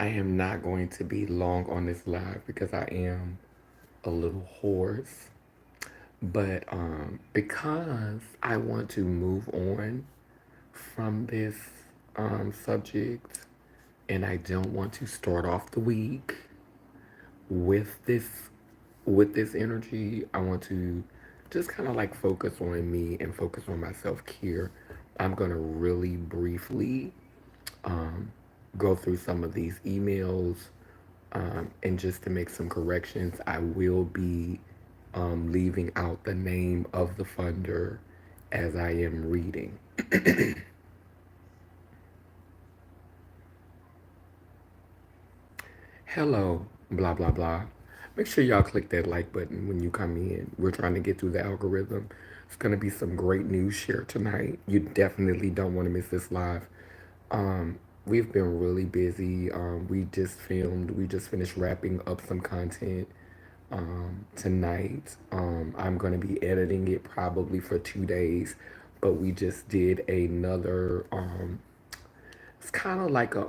I am not going to be long on this live because I am a little hoarse. But because I want to move on from this subject, and I don't want to start off the week with this energy. I want to just kind of like focus on me and focus on my self-care. I'm going to really briefly um, go through some of these emails, and just to make some corrections, I will be leaving out the name of the funder as I am reading. Hello, blah, blah, blah. Make sure y'all click that like button when you come in. We're trying to get through the algorithm. It's going to be some great news shared tonight. You definitely don't want to miss this live. We've been really busy. We just finished wrapping up some content tonight. I'm going to be editing it probably for 2 days, but we just did another, it's kind of like a,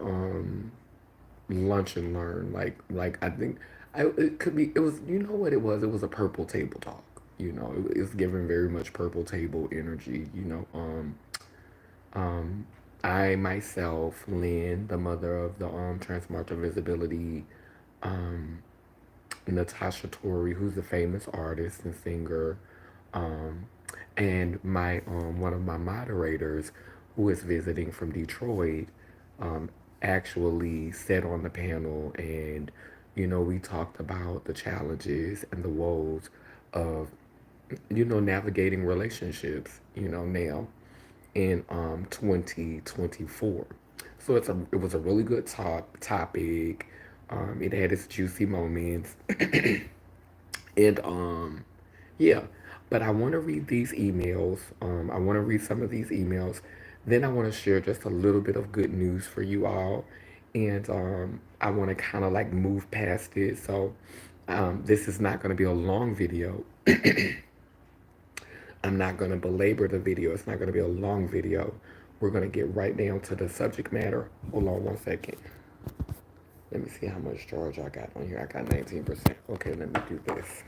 lunch and learn. Like I think it could be. It was. You know what it was? It was a purple table talk. It's giving very much purple table energy. Um, I myself, Lynn, the mother of the Transmarcher Visibility, um, Natasha Torrey, who's a famous artist and singer, um, and my one of my moderators, who is visiting from Detroit, um, actually sat on the panel, and we talked about the challenges and the woes of navigating relationships, now in 2024. So it was a really good topic. It had its juicy moments. And yeah, but I want to read these emails. I want to read some of these emails. Then I want to share just a little bit of good news for you all. And I want to kind of like move past it. So this is not going to be a long video. I'm not going to belabor the video. It's not going to be a long video. We're going to get right down to the subject matter. Hold on one second. Let me see how much charge I got on here. I got 19%. Okay, let me do this.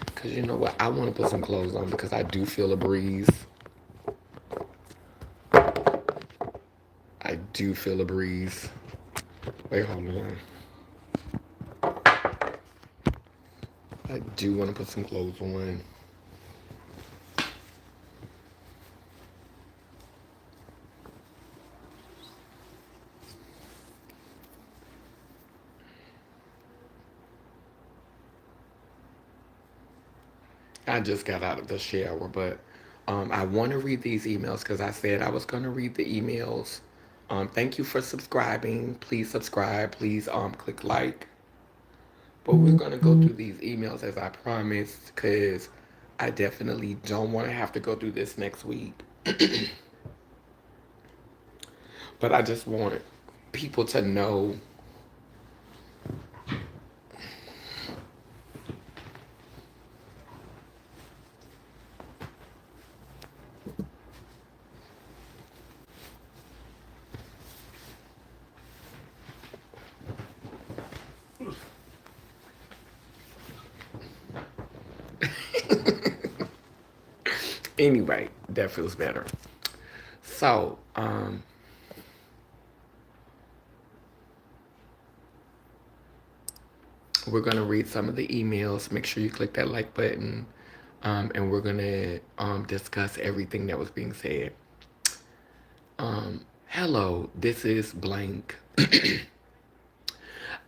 Because you know what? I want to put some clothes on because I do feel a breeze. I do feel a breeze. Wait, hold on. I do want to put some clothes on. I just got out of the shower, but I want to read these emails because I said I was going to read the emails. Thank you for subscribing. Please subscribe. Please click like. But we're going to go through these emails as I promised because I definitely don't want to have to go through this next week. But I just want people to know. Anyway, that feels better. So, we're going to read some of the emails. Make sure you click that like button. And we're going to discuss everything that was being said. Hello, this is blank.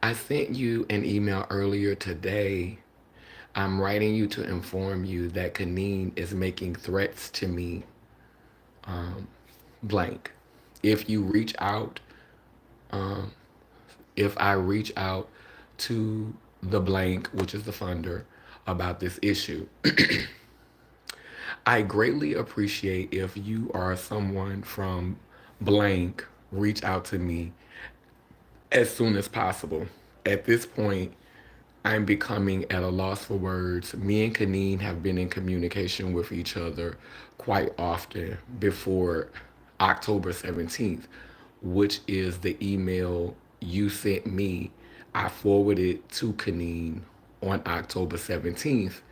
I sent you an email earlier today. I'm writing you to inform you that Kaneen is making threats to me, blank. If you reach out, um, if I reach out to the blank, which is the funder, about this issue, I greatly appreciate if you or someone from blank reach out to me as soon as possible. At this point, I'm becoming at a loss for words. Me and Kaneen have been in communication with each other quite often before October 17th, which is the email you sent me, I forwarded to Kaneen on October 17th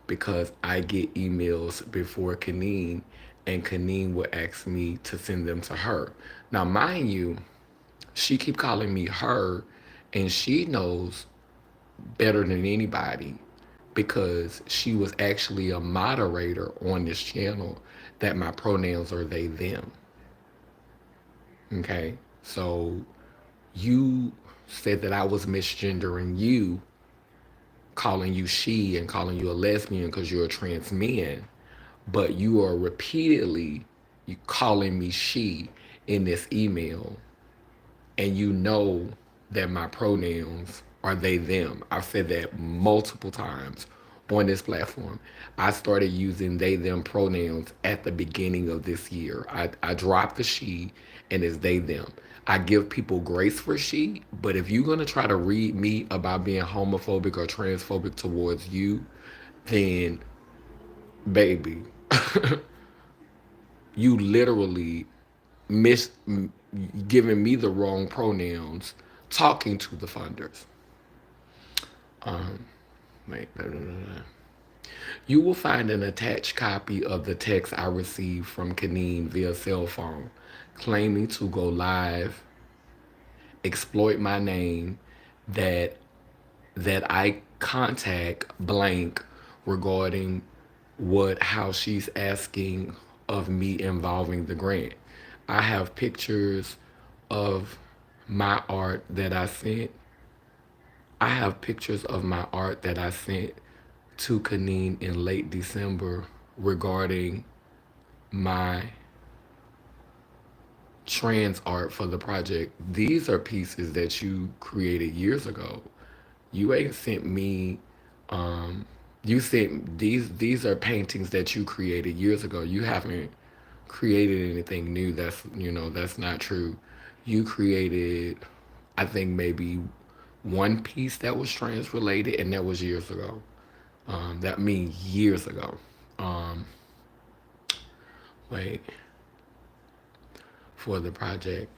because I get emails before Kaneen, and Kaneen would ask me to send them to her. Now, mind you, she keep calling me her, and she knows better than anybody because she was actually a moderator on this channel that my pronouns are they them. Okay, so you said that I was misgendering you, calling you she and calling you a lesbian because you're a trans man, but you are repeatedly you calling me she in this email, and you know that my pronouns are they them. I've said that multiple times on this platform. I started using they them pronouns at the beginning of this year. I dropped the she and it's they them. I give people grace for she, but if you're gonna try to read me about being homophobic or transphobic towards you, then baby, you literally miss giving me the wrong pronouns talking to the funders. Wait, no, no, no, no. You will find an attached copy of the text I received from Kaneen via cell phone, claiming to go live, exploit my name, that I contact blank regarding how she's asking of me involving the grant. I have pictures of my art that I sent. I have pictures of my art that I sent to Kaneen in late December regarding my trans art for the project. These are pieces that you created years ago. You ain't sent me you sent these are paintings that you created years ago. You haven't created anything new. That's not true. You created, I think, maybe one piece that was trans related, and that was years ago. That means years ago. Um, Wait, for the project.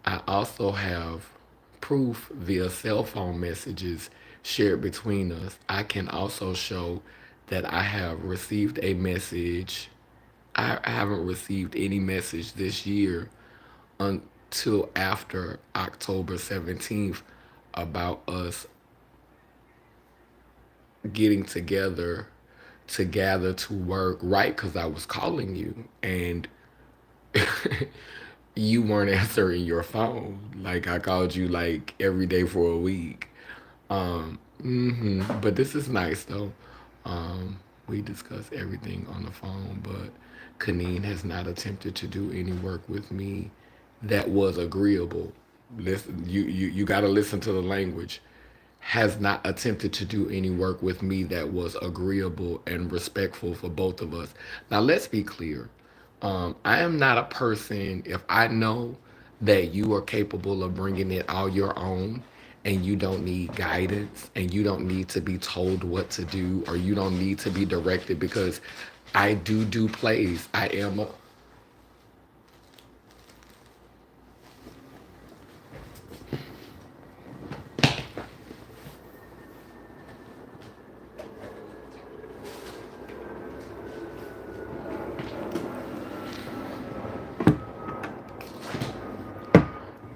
I also have proof via cell phone messages shared between us. I can also show that I have received a message. I haven't received any message this year until after October 17th about us getting together to gather to work, right? Because I was calling you and you weren't answering your phone. Like I called you like every day for a week. But this is nice though. We discussed everything on the phone, but Kaneen has not attempted to do any work with me that was agreeable. Listen, you got to listen to the language. Has not attempted to do any work with me that was agreeable and respectful for both of us. Now, let's be clear. I am not a person, if I know that you are capable of bringing it all your own and you don't need guidance and you don't need to be told what to do or you don't need to be directed because I do plays.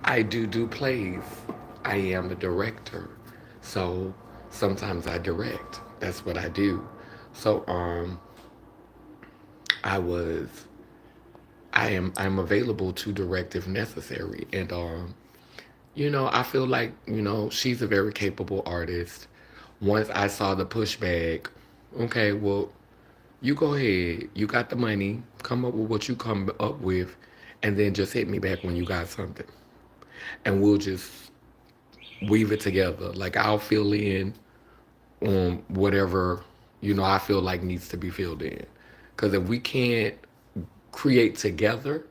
I do plays. I am a director. So sometimes I direct. That's what I do. So I was I'm available to direct if necessary. And I feel like, she's a very capable artist. Once I saw the pushback, okay, well, you go ahead. You got the money. Come up with what you come up with, and then just hit me back when you got something. And we'll just weave it together. Like I'll fill in on whatever, I feel like needs to be filled in. Because if we can't create together,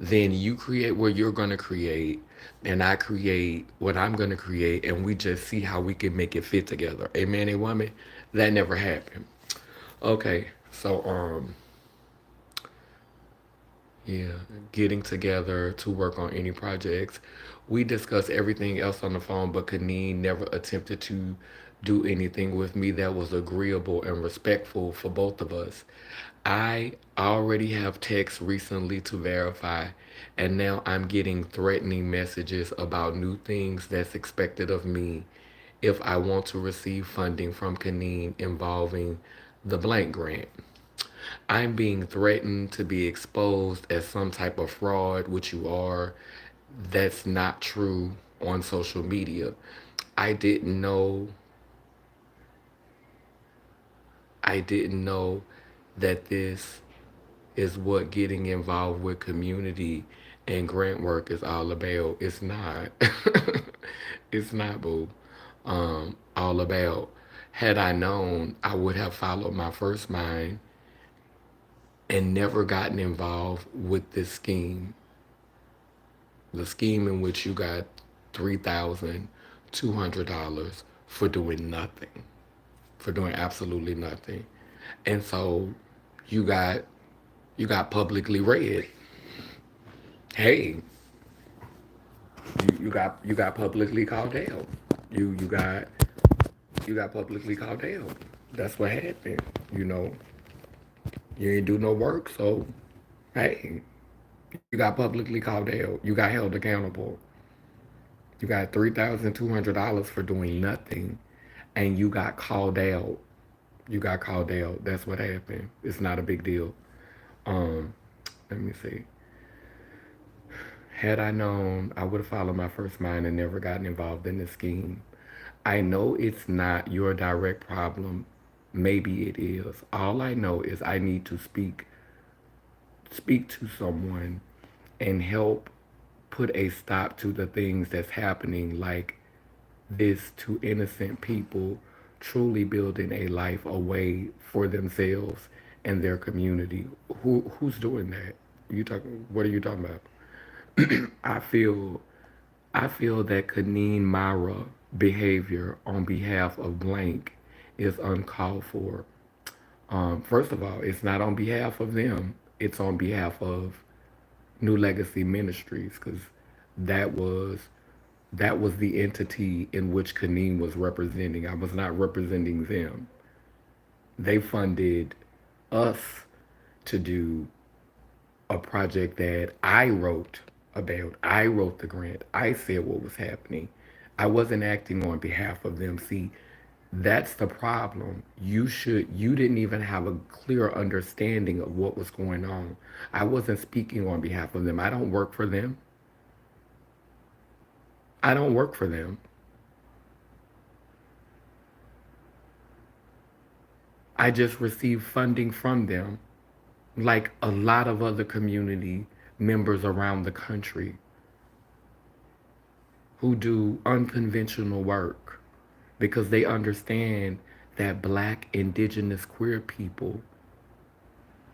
then you create what you're going to create and I create what I'm going to create and we just see how we can make it fit together. A man and woman, that never happened. Okay, so yeah, getting together to work on any projects. We discussed everything else on the phone, but Kaneen never attempted to do anything with me that was agreeable and respectful for both of us. I already have texts recently to verify, and now I'm getting threatening messages about new things that's expected of me if I want to receive funding from Kaneen involving the blank grant. I'm being threatened to be exposed as some type of fraud, which you are. That's not true on social media. I didn't know I didn't know that this is what getting involved with community and grant work is all about. It's not. It's not, boo. All about. Had I known, I would have followed my first mind and never gotten involved with this scheme. The scheme in which you got $3,200 for doing nothing, for doing absolutely nothing. And so you got you got publicly read. Hey, you got publicly called out. You got publicly called out. That's what happened. You know, you ain't do no work, so hey, you got publicly called out. You got held accountable. You got $3,200 for doing nothing, and you got called out. You got called out. That's what happened. It's not a big deal. Um, Let me see. Had I known, I would have followed my first mind and never gotten involved in the scheme. I know it's not your direct problem. Maybe it is. All I know is I need to speak to someone and help put a stop to the things that's happening like this to innocent people truly building a life away for themselves and their community. Who's doing that? You talking what are you talking about? I feel I feel that Kaneen Mara behavior on behalf of blank is uncalled for. First of all, it's not on behalf of them. It's on behalf of New Legacy Ministries because that was that was the entity in which Kaneen was representing. I was not representing them. They funded us to do a project that I wrote about. I wrote the grant. I said what was happening. I wasn't acting on behalf of them. See, that's the problem. You didn't even have a clear understanding of what was going on. I wasn't speaking on behalf of them. I don't work for them. I don't work for them. I just receive funding from them like a lot of other community members around the country who do unconventional work because they understand that black, indigenous, queer people,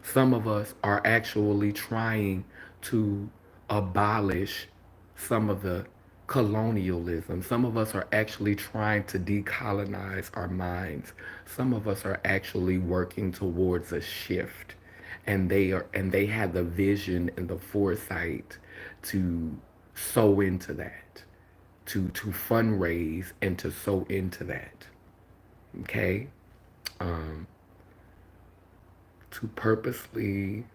some of us are actually trying to abolish some of the colonialism. Some of us are actually trying to decolonize our minds. Some of us are actually working towards a shift. And they have the vision and the foresight to sow into that, to fundraise and to sow into that. Okay? Um, to purposely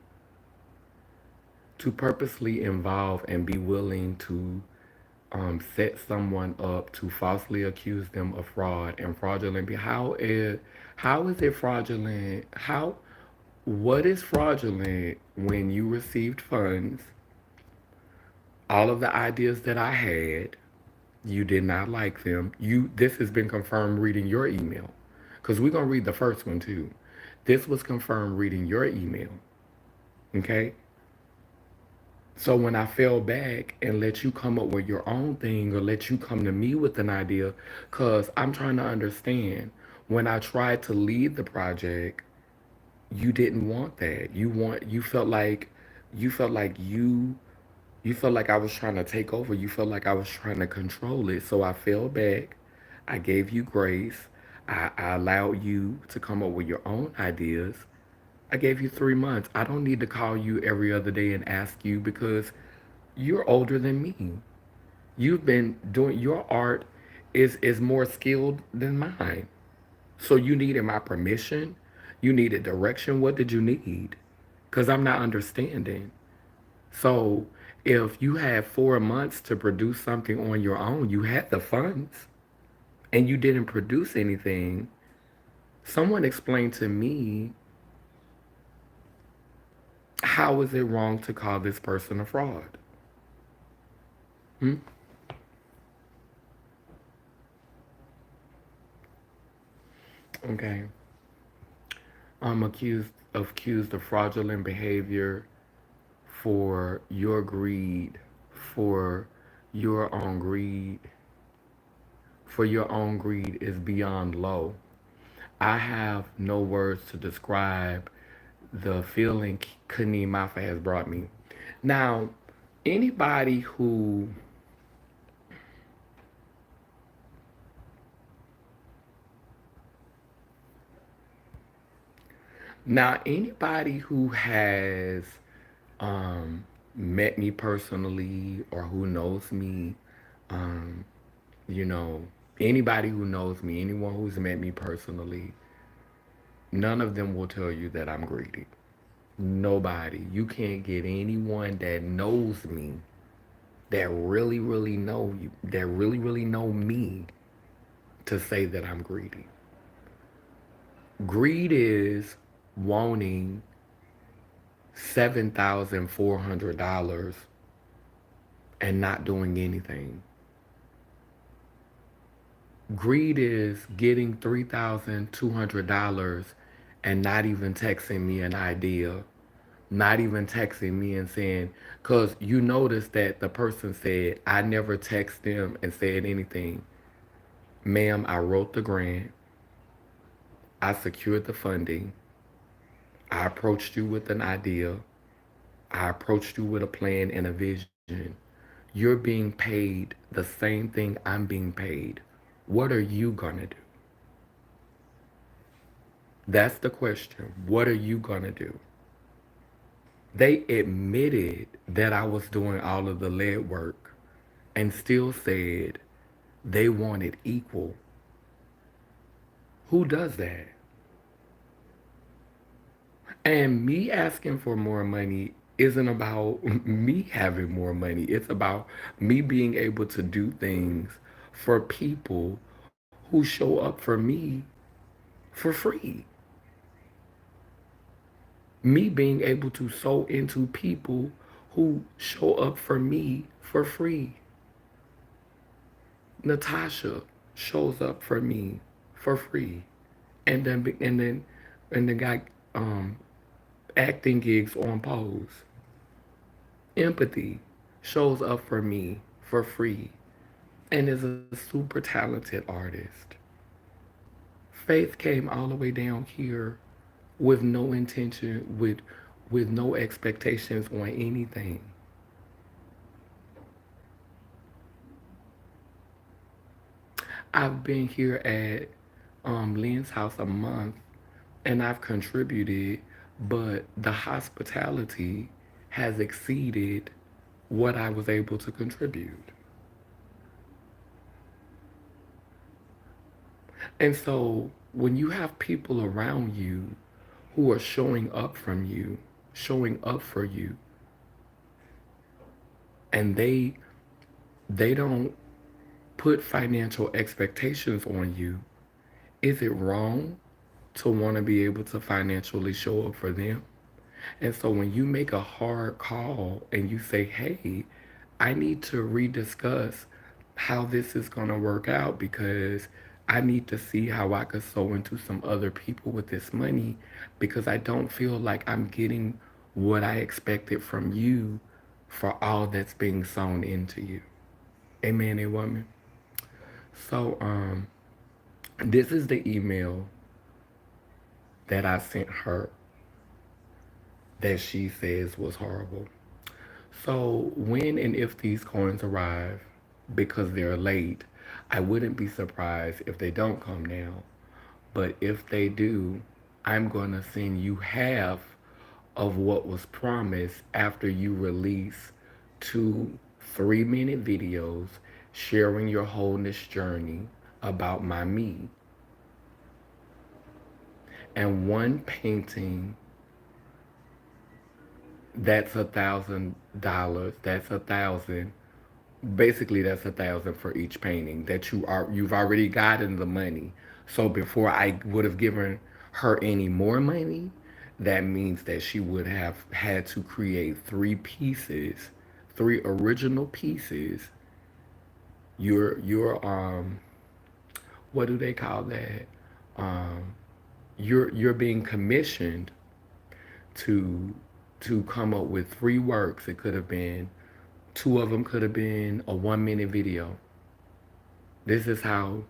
involve and be willing to set someone up to falsely accuse them of fraud and fraudulent. How is it fraudulent? What is fraudulent when you received funds? All of the ideas that I had, you did not like them. This has been confirmed reading your email, because we're gonna read the first one too. This was confirmed reading your email. Okay. So when I fell back and let you come up with your own thing or let you come to me with an idea, because I'm trying to understand, when I tried to lead the project, you didn't want that. You felt like I was trying to take over. You felt like I was trying to control it. So I fell back. I gave you grace. I allowed you to come up with your own ideas. I gave you 3 months. I don't need to call you every other day and ask you because you're older than me. You've been doing your art is more skilled than mine. So you needed my permission. You needed direction. What did you need? Because I'm not understanding. So if you had 4 months to produce something on your own, you had the funds and you didn't produce anything. Someone explained to me, how is it wrong to call this person a fraud? Hmm? Okay. I'm accused of fraudulent behavior for your greed, for your own greed, for your own greed is beyond low. I have no words to describe the feeling Kani Mafa has brought me. Now, anybody who anybody who has met me personally or who knows me, um, you know, anybody who knows me, anyone who's met me personally, none of them will tell you that I'm greedy. Nobody. You can't get anyone that knows me, that really, really know you, that really, really know me to say that I'm greedy. Greed is wanting $7,400 and not doing anything. Greed is getting $3,200 and not even texting me an idea, not even texting me and saying, because you notice that the person said, I never text them and said anything. Ma'am, I wrote the grant, I secured the funding, I approached you with an idea, I approached you with a plan and a vision. You're being paid the same thing I'm being paid. What are you gonna do? That's the question. What are you gonna do? They admitted that I was doing all of the lead work and still said they wanted equal. Who does that? And me asking for more money isn't about me having more money. It's about me being able to do things for people who show up for me for free. Me being able to sow into people who show up for me for free. Natasha shows up for me for free, and then got um, acting gigs on Pose. Empathy shows up for me for free and is a super talented artist. Faith came all the way down here with no intention, with no expectations on anything. I've been here at Lynn's house a month and I've contributed, but the hospitality has exceeded what I was able to contribute. And so when you have people around you who are showing up from you, showing up for you, and they don't put financial expectations on you, is it wrong to want to be able to financially show up for them? And so when you make a hard call and you say, hey, I need to rediscuss how this is going to work out because I need to see how I could sow into some other people with this money because I don't feel like I'm getting what I expected from you for all that's being sown into you. Amen, a woman. So, this is the email that I sent her that she says was horrible. So when and if these coins arrive, because they're late, I wouldn't be surprised if they don't come now. But if they do, I'm going to send you half of what was promised after you release 2 3-minute videos sharing your wholeness journey about my me, and one painting that's $1,000. That's 1,000. Basically, that's 1,000 for each painting that you've already gotten the money. So before I would have given her any more money, that means that she would have had to create 3 pieces, 3 original pieces. Your what do they call that? Um, you're being commissioned to come up with 3 works. It could have been 2 of them could have been a 1-minute video. This is how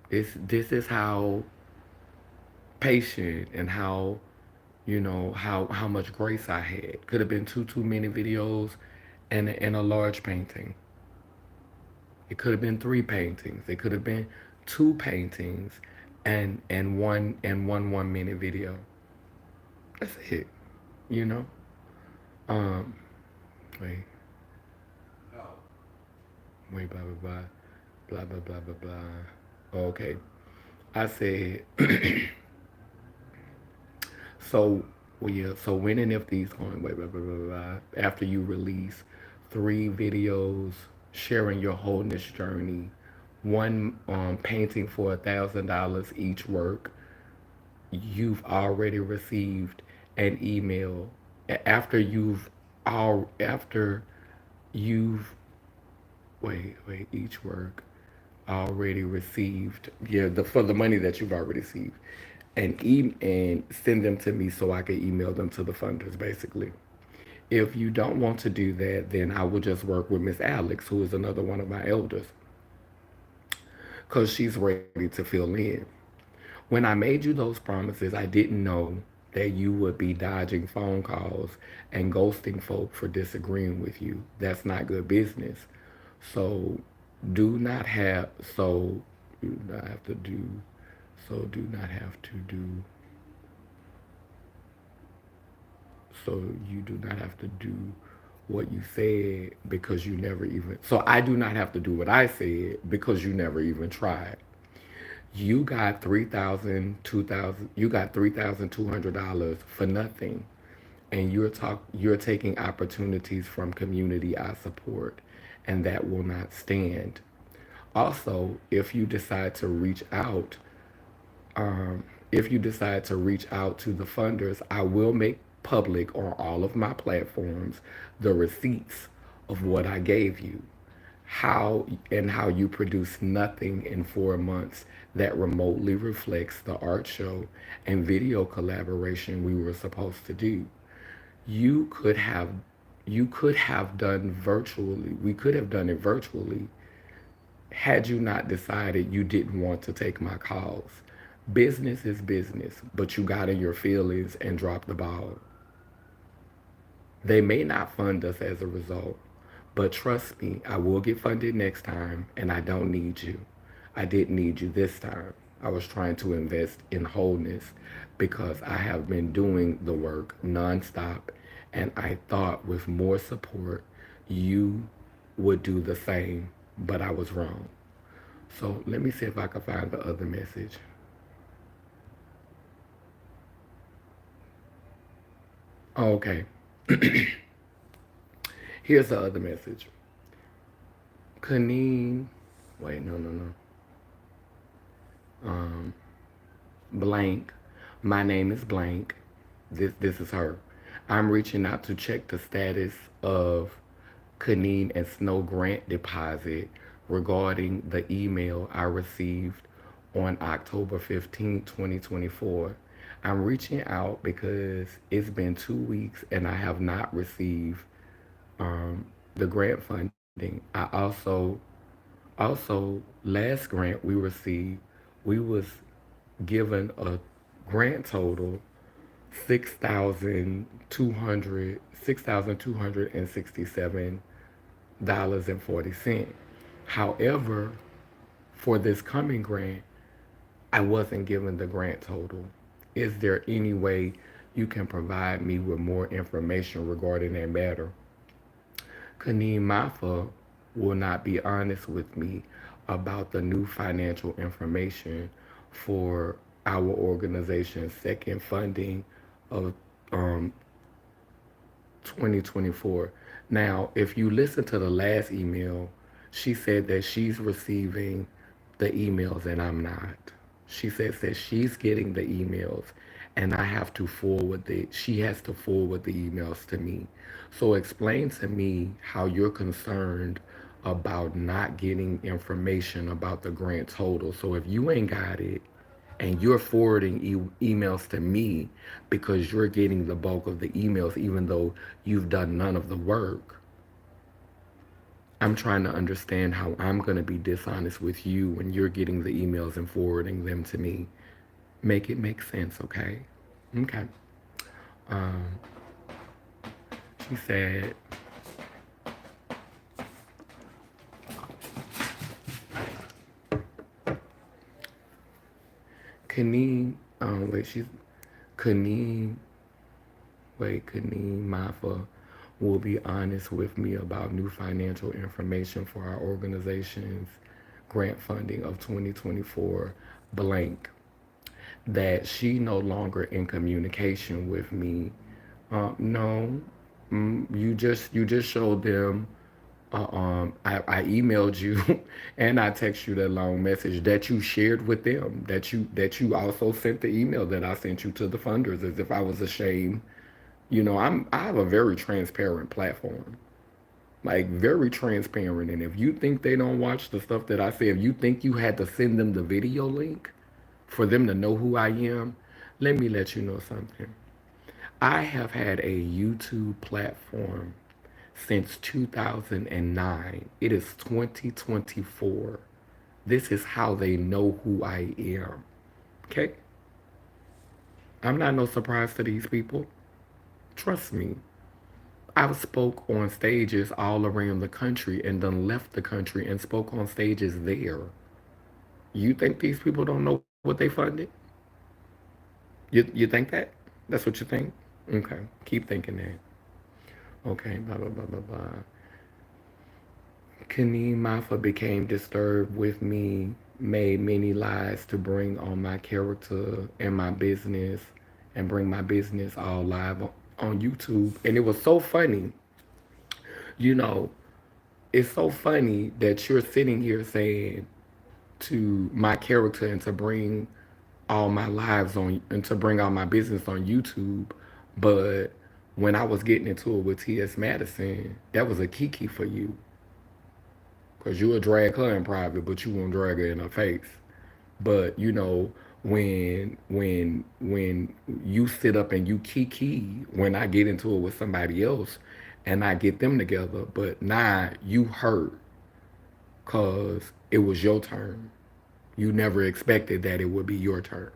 this is how patient and how how much grace I had. Could have been 2 2-minute videos and a large painting. It could have been 3 paintings. It could have been 2 paintings and one 1-minute video. That's it. You know. Um. Wait. Wait. Blah blah blah. Blah blah blah blah blah. Okay. I said. So, well, yeah. So when and if these going wait, blah, blah, blah, blah, after you release 3 videos sharing your wholeness journey, one painting for $1,000 each work, you've already received an email after you've each work already received, yeah, for the money that you've already received, and send them to me so I can email them to the funders, basically. If you don't want to do that, then I will just work with Miss Alex, who is another one of my elders, because she's ready to fill in. When I made you those promises, I didn't know that you would be dodging phone calls and ghosting folk for disagreeing with you. That's not good business. So do not have so do not have to do do not have to do so you do not have to do what you said because you never even so I do not have to do what I said because you never even tried. You got 3,000, 2,000. You got $3,200 for nothing, and you're taking opportunities from community I support, and that will not stand. Also, if you decide to reach out to the funders, I will make public on all of my platforms the receipts of what I gave you, how you produce nothing in 4 months that remotely reflects the art show and video collaboration we were supposed to do. You could have you could have done virtually. We could have done it virtually had you not decided you didn't want to take my calls. Business is business, but you got in your feelings and dropped the ball. They may not fund us as a result, but trust me, I will get funded next time, and I don't need you. I didn't need you this time. I was trying to invest in wholeness because I have been doing the work nonstop, and I thought with more support, you would do the same, but I was wrong. So let me see if I can find the other message. Oh, okay. Here's the other message. Kaneen, wait, no. Um, Blank. My name is Blank. This is her. I'm reaching out to check the status of Kaneen and Snow grant deposit regarding the email I received on October 15th, 2024. I'm reaching out because it's been 2 weeks and I have not received the grant funding. I also last grant we received, we was given a grant total $6,267.40. However, for this coming grant, I wasn't given the grant total. Is there any way you can provide me with more information regarding that matter? Kaneem Mafa will not be honest with me about the new financial information for our organization's second funding of um, 2024. Now, if you listen to the last email, she said that she's receiving the emails and I'm not. She says that she's getting the emails and I have to she has to forward the emails to me. So explain to me how you're concerned about not getting information about the grant total. So if you ain't got it, and you're forwarding emails to me because you're getting the bulk of the emails, even though you've done none of the work. I'm trying to understand how I'm going to be dishonest with you when you're getting the emails and forwarding them to me. Make it make sense, okay? Okay. Um, she said, Kaneem, she's Kaneem Kaneem Mafa will be honest with me about new financial information for our organization's grant funding of 2024 blank. That she no longer in communication with me. No, you just showed them. I emailed you and I text you that long message that you shared with them. That you also sent the email that I sent you to the funders as if I was ashamed. I have a very transparent platform, like very transparent. And if you think they don't watch the stuff that I say, if you think you had to send them the video link for them to know who I am, let me let you know something. I have had a YouTube platform since 2009. It is 2024. This is how they know who I am. Okay? I'm not no surprise to these people. Trust me. I've spoke on stages all around the country and then left the country and spoke on stages there. You think these people don't know what they funded? You think that? That's what you think? Okay. Keep thinking that. Okay, blah blah blah blah blah. Kaneem Mafa became disturbed with me, made many lies to bring on my character and my business, and bring my business all live on YouTube. And it was so funny. You know, it's so funny that you're sitting here saying to my character and to bring all my lives on and to bring all my business on YouTube. But when I was getting into it with T.S. Madison, that was a kiki for you. Because you would drag her in private, but you won't drag her in her face. But when you sit up and you kiki when I get into it with somebody else and I get them together, but now you hurt because it was your turn. You never expected that it would be your turn.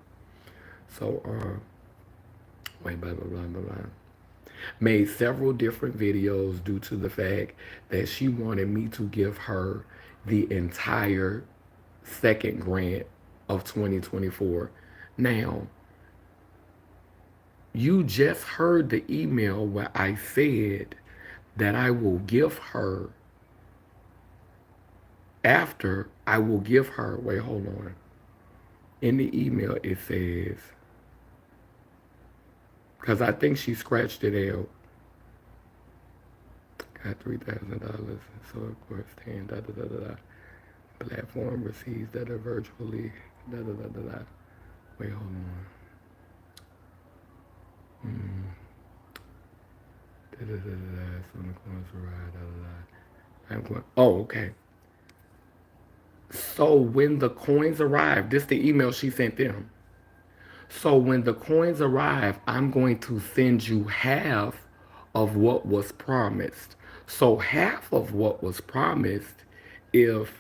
So wait, blah blah blah blah blah. Made several different videos due to the fact that she wanted me to give her the entire second grant of 2024. Now, you just heard the email where I said that I will give her after I will give her, wait, hold on. In the email, it says, because I think she scratched it out. Got $3,000. So of course, 10 da da da da da. Platform receives that are virtually da da da da da. Wait, hold on. Da da da da da. So the coins ride da da da. I'm going. Oh, okay. So when the coins arrive, this is the email she sent them. So when the coins arrive, I'm going to send you half of what was promised. So half of what was promised, if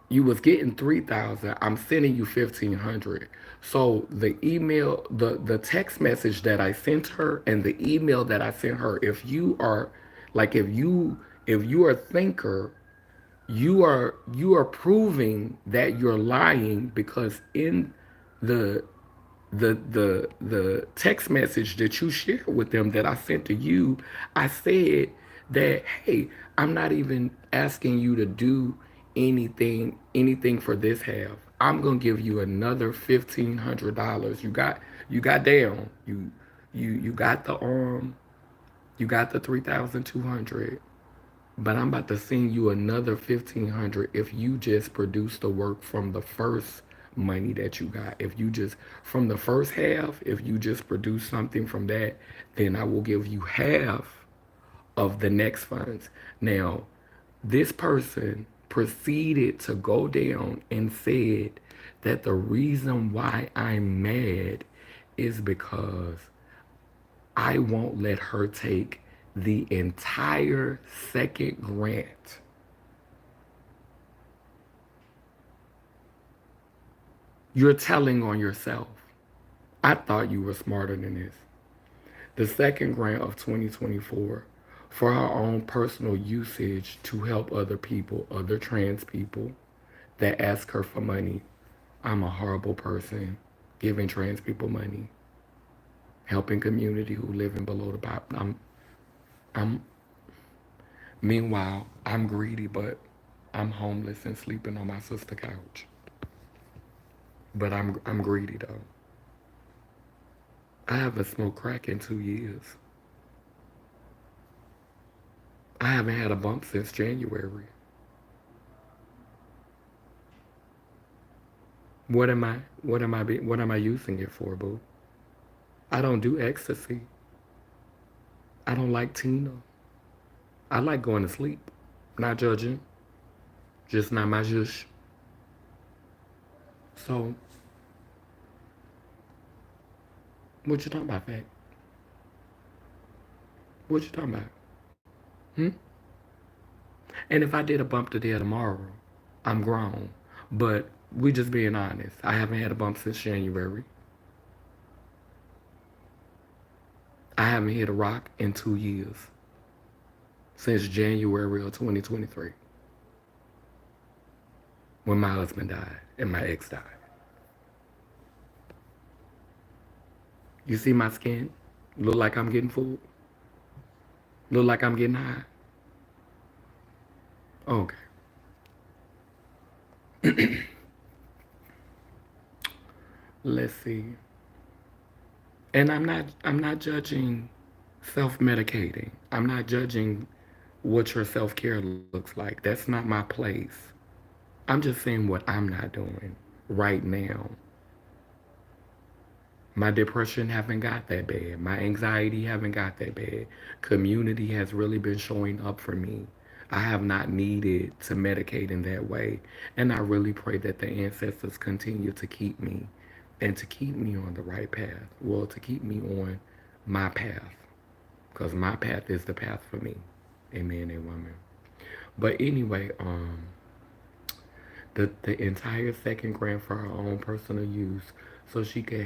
you was getting 3,000, I'm sending you 1,500. So the email, the text message that I sent her and the email that I sent her, if you are like if you are a thinker, you are proving that you're lying because in the the text message that you shared with them that I sent to you, I said that, hey, I'm not even asking you to do anything for this half. I'm gonna give you another $1,500. You got down. You got the you got the 3,200. But I'm about to send you another 1,500 if you just produce the work from the first money that you got. If you just from the first half, if you just produce something from that, then I will give you half of the next funds. Now, this person proceeded to go down and said that the reason why I'm mad is because I won't let her take the entire second grant. You're telling on yourself. I thought you were smarter than this. The second grant of 2024 for her own personal usage to help other people, other trans people that ask her for money. I'm a horrible person giving trans people money, helping community who live in below the poverty. I'm meanwhile, I'm greedy, but I'm homeless and sleeping on my sister's couch. But I'm greedy though. I haven't smoked crack in 2 years. I haven't had a bump since January. What am I using it for, boo? I don't do ecstasy. I don't like Tina. I like going to sleep. Not judging. Just not my zhush. So what you talking about, Fact? What you talking about? Hmm? And if I did a bump today or tomorrow, I'm grown. But we just being honest. I haven't had a bump since January. I haven't hit a rock in 2 years. Since January of 2023. When my husband died and my ex died. You see my skin? Look like I'm getting food? Look like I'm getting high? Okay. Let's see. And I'm not judging self-medicating. I'm not judging what your self-care looks like. That's not my place. I'm just saying what I'm not doing right now. My depression haven't got that bad. My anxiety haven't got that bad. Community has really been showing up for me. I have not needed to medicate in that way. And I really pray that the ancestors continue to keep me and to keep me on the right path. Well, to keep me on my path. Because my path is the path for me. Amen and woman. But anyway, the entire second grant for her own personal use so she could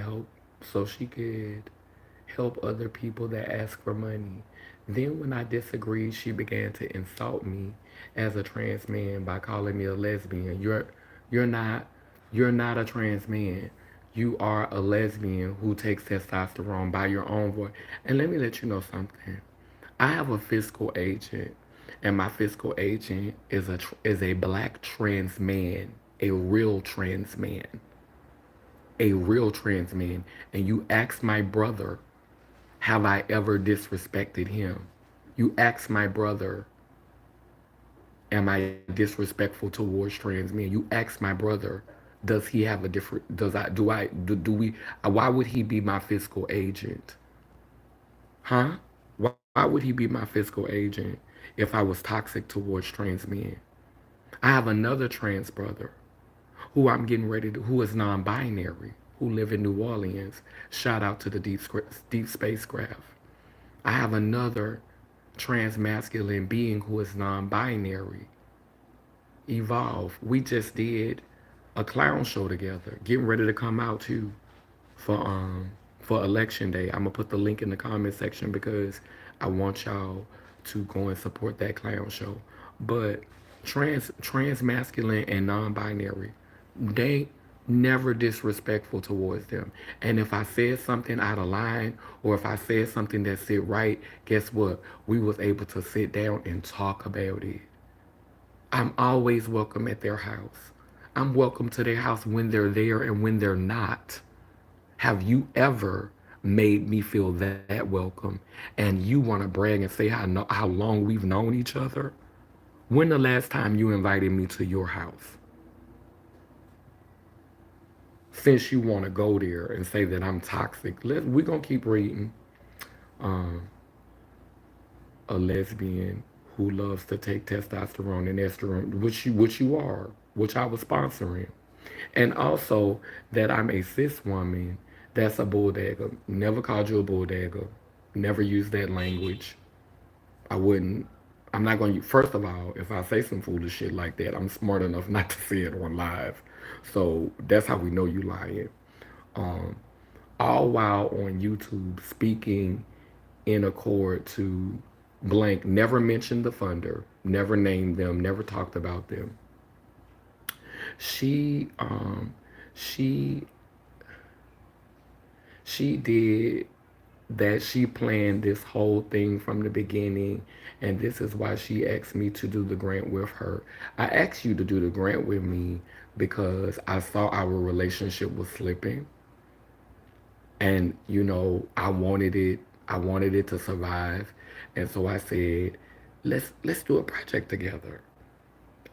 help other people that ask for money. Then when I disagreed, she began to insult me as a trans man by calling me a lesbian. You're not you're not a trans man. You are a lesbian who takes testosterone by your own voice. And let me let you know something. I have a fiscal agent, and my fiscal agent is a black trans man, a real trans man, a real trans man. And you ask my brother, have I ever disrespected him? You ask my brother, am I disrespectful towards trans men? You ask my brother, does he have a different? Does I do I do we? Why would he be my fiscal agent? Huh? Why would he be my fiscal agent if I was toxic towards trans men? I have another trans brother who is non-binary, who live in New Orleans. Shout out to the deep spacecraft. I have another trans masculine being who is non-binary. Evolve. We just did a clown show together, getting ready to come out too for um for election day. I'm gonna put the link in the comment section because I want y'all to go and support that clown show. But trans masculine and non-binary, they never disrespectful towards them. And if I said something out of line or if I said something that sit right, guess what? We was able to sit down and talk about it. I'm always welcome at their house. I'm welcome to their house when they're there and when they're not. Have you ever made me feel that welcome and you want to brag and say how long we've known each other? When the last time you invited me to your house? Since you want to go there and say that I'm toxic, we're going to keep reading. Um, a lesbian who loves to take testosterone and estrogen, which you are, which I was sponsoring. And also that I'm a cis woman that's a bulldagger. Never called you a bulldagger. Never used that language. I wouldn't. I'm not going to. First of all, if I say some foolish shit like that, I'm smart enough not to say it on live. So that's how we know you lying. Um, all while on YouTube speaking in accord to blank. Never mentioned the funder. Never named them. Never talked about them. She um, she she did that. She planned this whole thing from the beginning, and this is why she asked me to do the grant with her. I asked you to do the grant with me because I saw our relationship was slipping, and I wanted it to survive, and so I said, let's do a project together.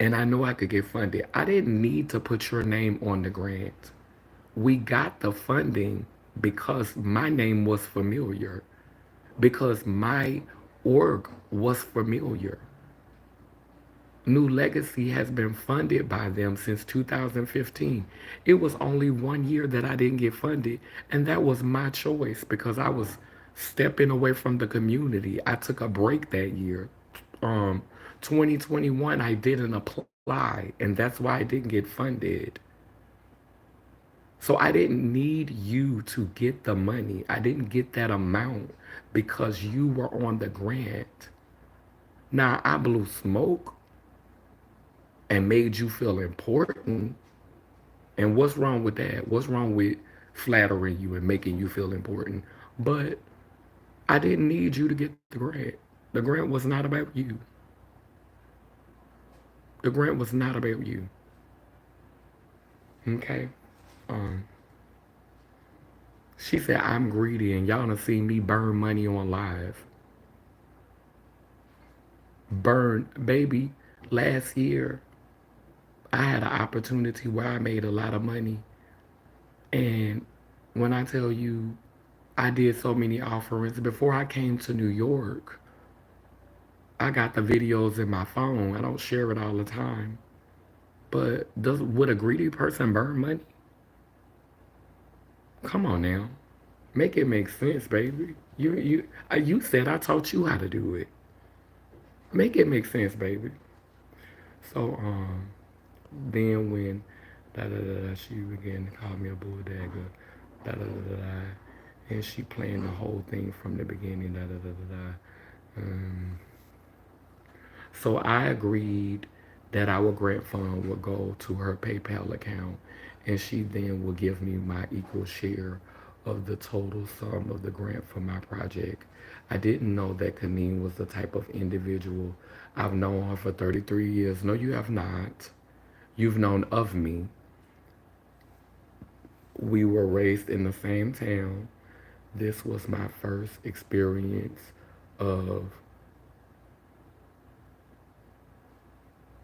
And I know I could get funded. I didn't need to put your name on the grant. We got the funding because my name was familiar, because my org was familiar. New Legacy has been funded by them since 2015. It was only 1 year that I didn't get funded, and that was my choice because I was stepping away from the community. I took a break that year. Um, 2021, I didn't apply, and that's why I didn't get funded. So I didn't need you to get the money. I didn't get that amount because you were on the grant. Now I blew smoke and made you feel important. And what's wrong with that? What's wrong with flattering you and making you feel important? But I didn't need you to get the grant. The grant was not about you. The grant was not about you. Okay? Um, she said, I'm greedy, and y'all done see me burn money on live. Burn, baby, last year, I had an opportunity where I made a lot of money. And when I tell you, I did so many offerings. Before I came to New York, I got the videos in my phone. I don't share it all the time. But would a greedy person burn money? Come on now. Make it make sense, baby. You said I taught you how to do it. Make it make sense, baby. So then when da da da da she began to call me a bulldagger, da da da da da, and she planned the whole thing from the beginning, da da da da da. Um, so I agreed that our grant fund would go to her PayPal account, and she then will give me my equal share of the total sum of the grant for my project. I didn't know that Kaneen was the type of individual. I've known her for 33 years. No, you have not. You've known of me. We were raised in the same town. This was my first experience of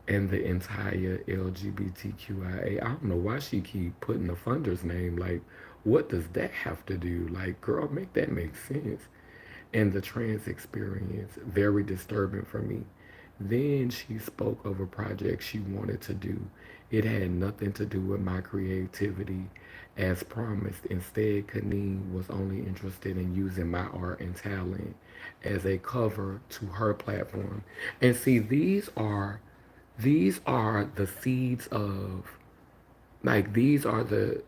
and the entire LGBTQIA. I don't know why she keep putting the funder's name. Like, what does that have to do? Like, girl, make that make sense. And the trans experience, very disturbing for me. Then she spoke of a project she wanted to do. It had nothing to do with my creativity. As promised, instead, Kaneen was only interested in using my art and talent as a cover to her platform. And see, these are the seeds of, like, these are the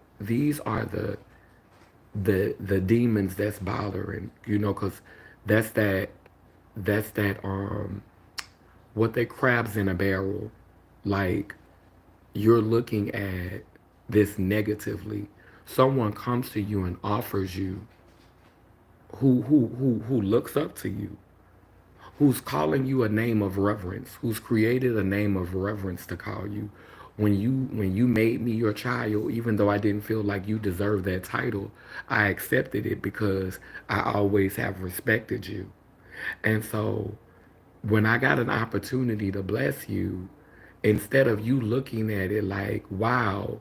demons that's bothering, because that's that that's that what they crabs in a barrel. Like, you're looking at this negatively. Someone comes to you and offers you, who looks up to you, who's calling you a name of reverence, who's created a name of reverence to call you. When you made me your child, even though I didn't feel like you deserved that title, I accepted it because I always have respected you. And so when I got an opportunity to bless you, instead of you looking at it like, wow,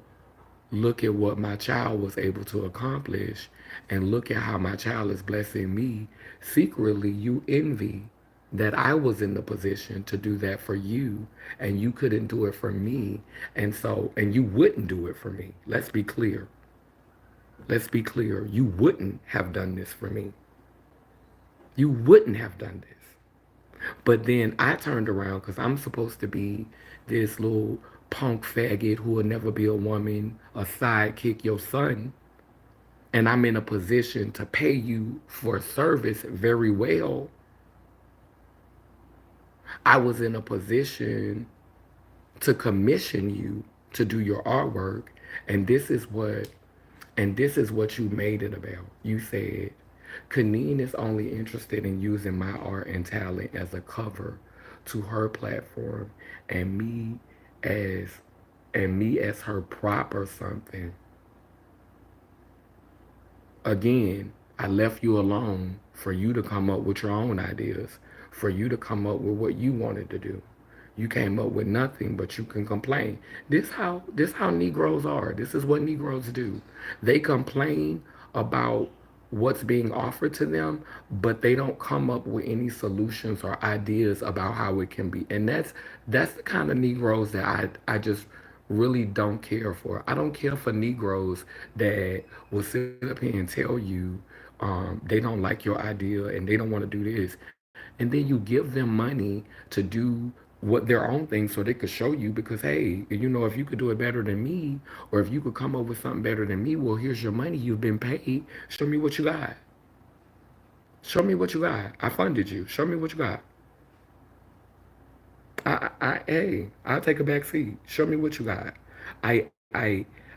look at what my child was able to accomplish, and look at how my child is blessing me, secretly you envy that I was in the position to do that for you and you couldn't do it for me. And you wouldn't do it for me. Let's be clear. Let's be clear. You wouldn't have done this for me. You wouldn't have done this. But then I turned around because I'm supposed to be this little punk faggot who will never be a woman, a sidekick, your son. And I'm in a position to pay you for service very well. I was in a position to commission you to do your artwork. And this is what and this is what you made it about. You said, Kaneen is only interested in using my art and talent as a cover to her platform, and as me as her prop or something. Again, I left you alone for you to come up with your own ideas, for you to come up with what you wanted to do. You came up with nothing, but you can complain. This how Negroes are. This is what Negroes do. They complain about what's being offered to them, but they don't come up with any solutions or ideas about how it can be. And that's the kind of Negroes that I just really don't care for. I don't care for Negroes that will sit up here and tell you they don't like your idea and they don't want to do this. And then you give them money to do what their own thing so they could show you because, hey, if you could do it better than me, or if you could come up with something better than me, well, here's your money. You've been paid. Show me what you got. Show me what you got. I funded you. Show me what you got. Hey, I'll take a back seat. Show me what you got. I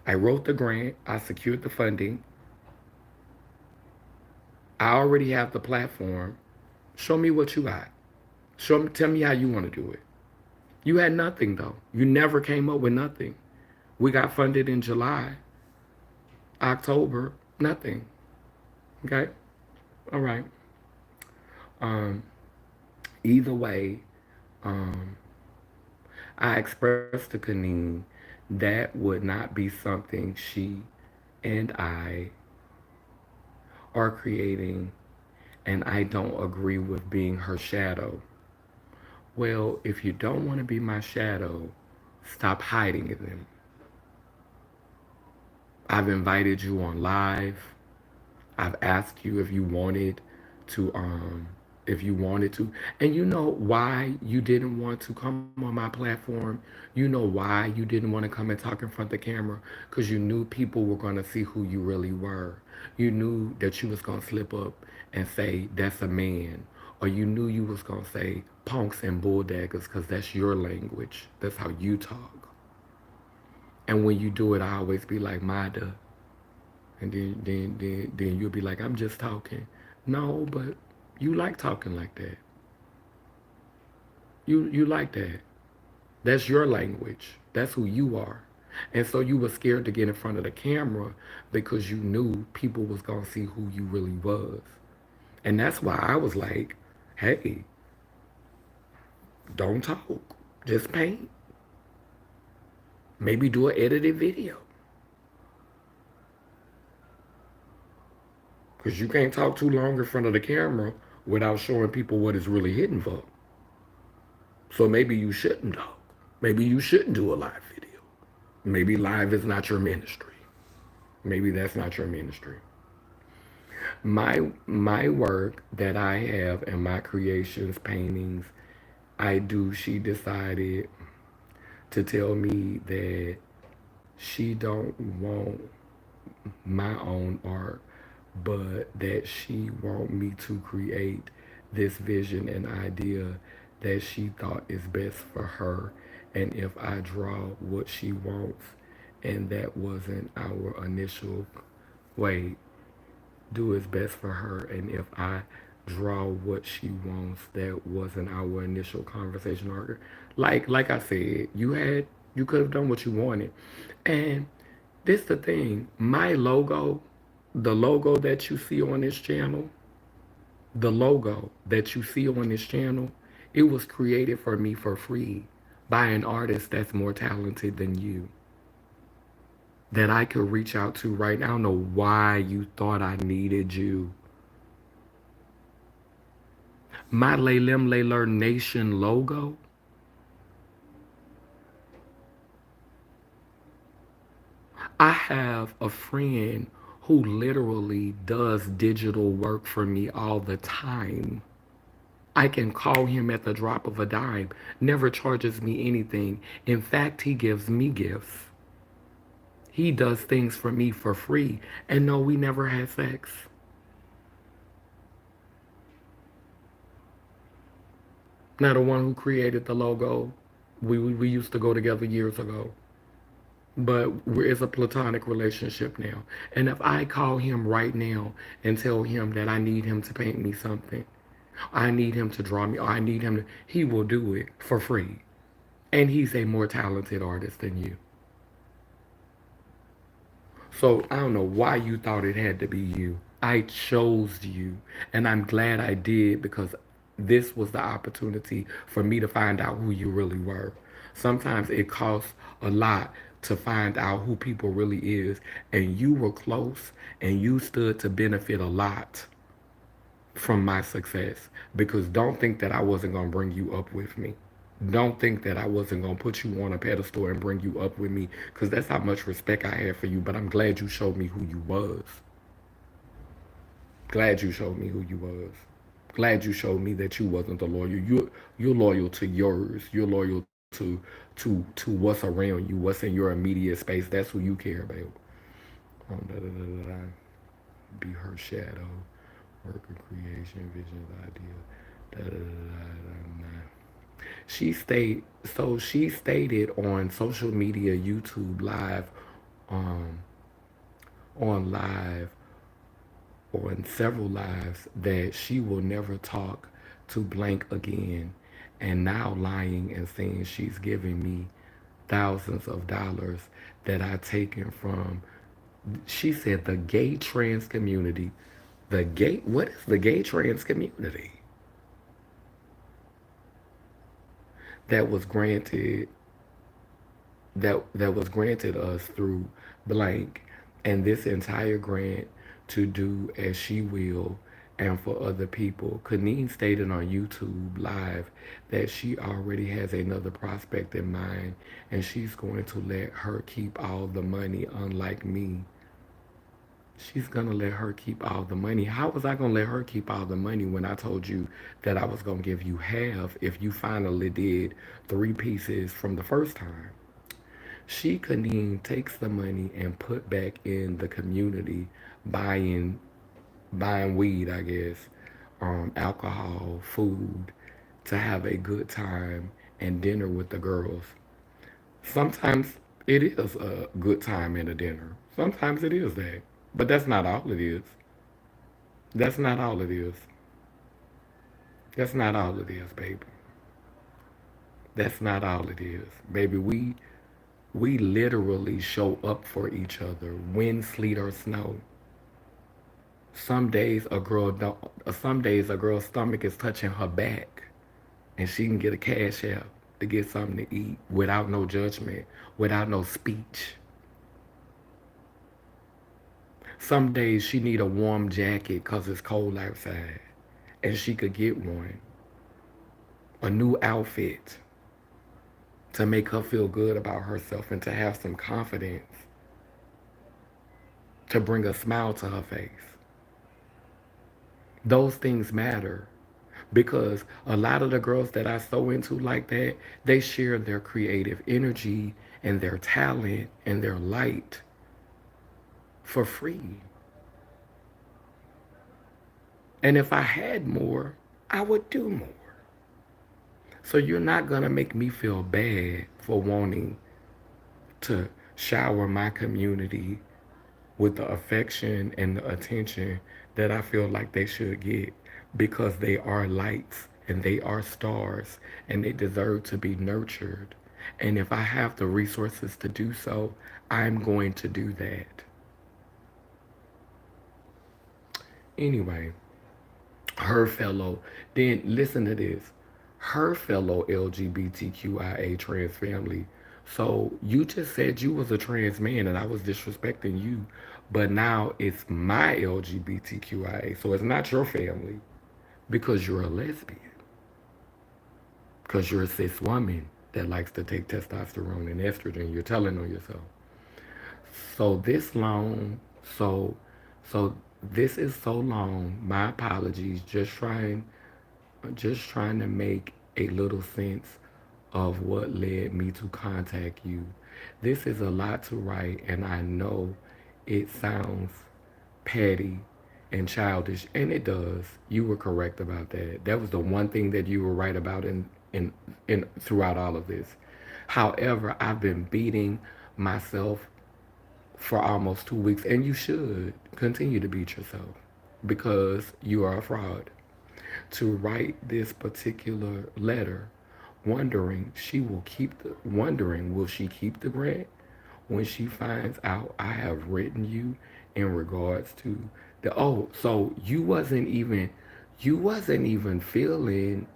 wrote the grant. I secured the funding. I already have the platform. Show me what you got. Tell me how you want to do it. You had nothing though. You never came up with nothing. We got funded in July, October, nothing. Okay? All right. Um, Either way, um, I expressed to Kaneen that would not be something she and I are creating, and I don't agree with being her shadow. Well, if you don't want to be my shadow, stop hiding in them. I've invited you on live. I've asked you to if you wanted to. And you know why you didn't want to come on my platform? You know why you didn't want to come and talk in front of the camera? Because you knew people were going to see who you really were. You knew that you was going to slip up and say, that's a man. Or you knew you was going to say punks and bulldaggers because that's your language. That's how you talk. And when you do it, I always be like, Mada. And then you'll be like, I'm just talking. No, but you like talking like that. You like that. That's your language. That's who you are. And so you were scared to get in front of the camera because you knew people was gonna see who you really was. And that's why I was like, hey, don't talk. Just paint. Maybe do an edited video. Because you can't talk too long in front of the camera without showing people what it's really hitting for. So maybe you shouldn't talk. Maybe you shouldn't do a live video. Maybe live is not your ministry. Maybe that's not your ministry. My work that I have and my creations, paintings, she decided to tell me that she don't want my own art, but that she want me to create this vision and idea that she thought is best for her. And if I draw what she wants and that wasn't our initial way. Do his best for her, and if I draw what she wants, that wasn't our initial conversation or like I said, you could have done what you wanted. And this the thing, my logo, the logo that you see on this channel, the logo that you see on this channel, it was created for me for free by an artist that's more talented than you, that I could reach out to right now. I don't know why you thought I needed you. My Laylim Layler Nation logo, I have a friend who literally does digital work for me all the time. I can call him at the drop of a dime, never charges me anything. In fact, he gives me gifts. He does things for me for free. And no, we never had sex. Now, the one who created the logo, we used to go together years ago. But it's a platonic relationship now. And if I call him right now and tell him that I need him to paint me something, I need him to draw me, or I need him to, he will do it for free. And he's a more talented artist than you. So I don't know why you thought it had to be you. I chose you. And I'm glad I did, because this was the opportunity for me to find out who you really were. Sometimes it costs a lot to find out who people really is. And you were close, and you stood to benefit a lot from my success. Because don't think that I wasn't going to bring you up with me. Don't think that I wasn't going to put you on a pedestal and bring you up with me, because that's how much respect I had for you. But I'm glad you showed me who you was. Glad you showed me who you was. Glad you showed me that you wasn't the loyal. You're loyal to yours. You're loyal to what's around you, what's in your immediate space. That's who you care about. Be her shadow, work of creation, vision, idea. She stated on social media, YouTube live, um, on live, on several lives, that she will never talk to blank again, and now lying and saying she's giving me thousands of dollars that I taken from, she said, the gay trans community. What is the gay trans community? That was granted, that was granted us through blank, and this entire grant to do as she will and for other people. Kaneen stated on YouTube live that she already has another prospect in mind, and she's going to let her keep all the money, unlike me. She's gonna let her keep all the money. How was I gonna let her keep all the money when I told you that I was gonna give you half if you finally did 3 pieces from the first time? She Kaneen takes the money and put back in the community, buying weed, I guess, alcohol, food, to have a good time and dinner with the girls. Sometimes it is a good time and a dinner. Sometimes it is that. But that's not all it is. That's not all it is. That's not all it is, baby. That's not all it is. Baby, we literally show up for each other, wind, sleet, or snow. Some days a girl don't, some days a girl's stomach is touching her back, and she can get a cash out to get something to eat without no judgment, without no speech. Some days she need a warm jacket because it's cold outside, and she could get one. A new outfit to make her feel good about herself and to have some confidence, to bring a smile to her face. Those things matter, because a lot of the girls that I so into like that, they share their creative energy and their talent and their light for free. And if I had more, I would do more. So you're not going to make me feel bad for wanting to shower my community with the affection and the attention that I feel like they should get because they are lights and they are stars and they deserve to be nurtured. And if I have the resources to do so, I'm going to do that. Anyway, her fellow, then listen to this, her fellow LGBTQIA trans family. So you just said you was a trans man and I was disrespecting you, but now it's my LGBTQIA. So it's not your family because you're a lesbian, because you're a cis woman that likes to take testosterone and estrogen. You're telling on yourself. So this long, so so this is so long. My apologies. Just trying to make a little sense of what led me to contact you. This is a lot to write, and I know it sounds petty and childish, and it does. You were correct about that. That was the one thing that you were right about in throughout all of this. However, I've been beating myself for almost 2 weeks, and you should continue to beat yourself because you are a fraud. To write this particular letter, wondering will she keep the grant when she finds out I have written you in regards to the so you wasn't even feeling,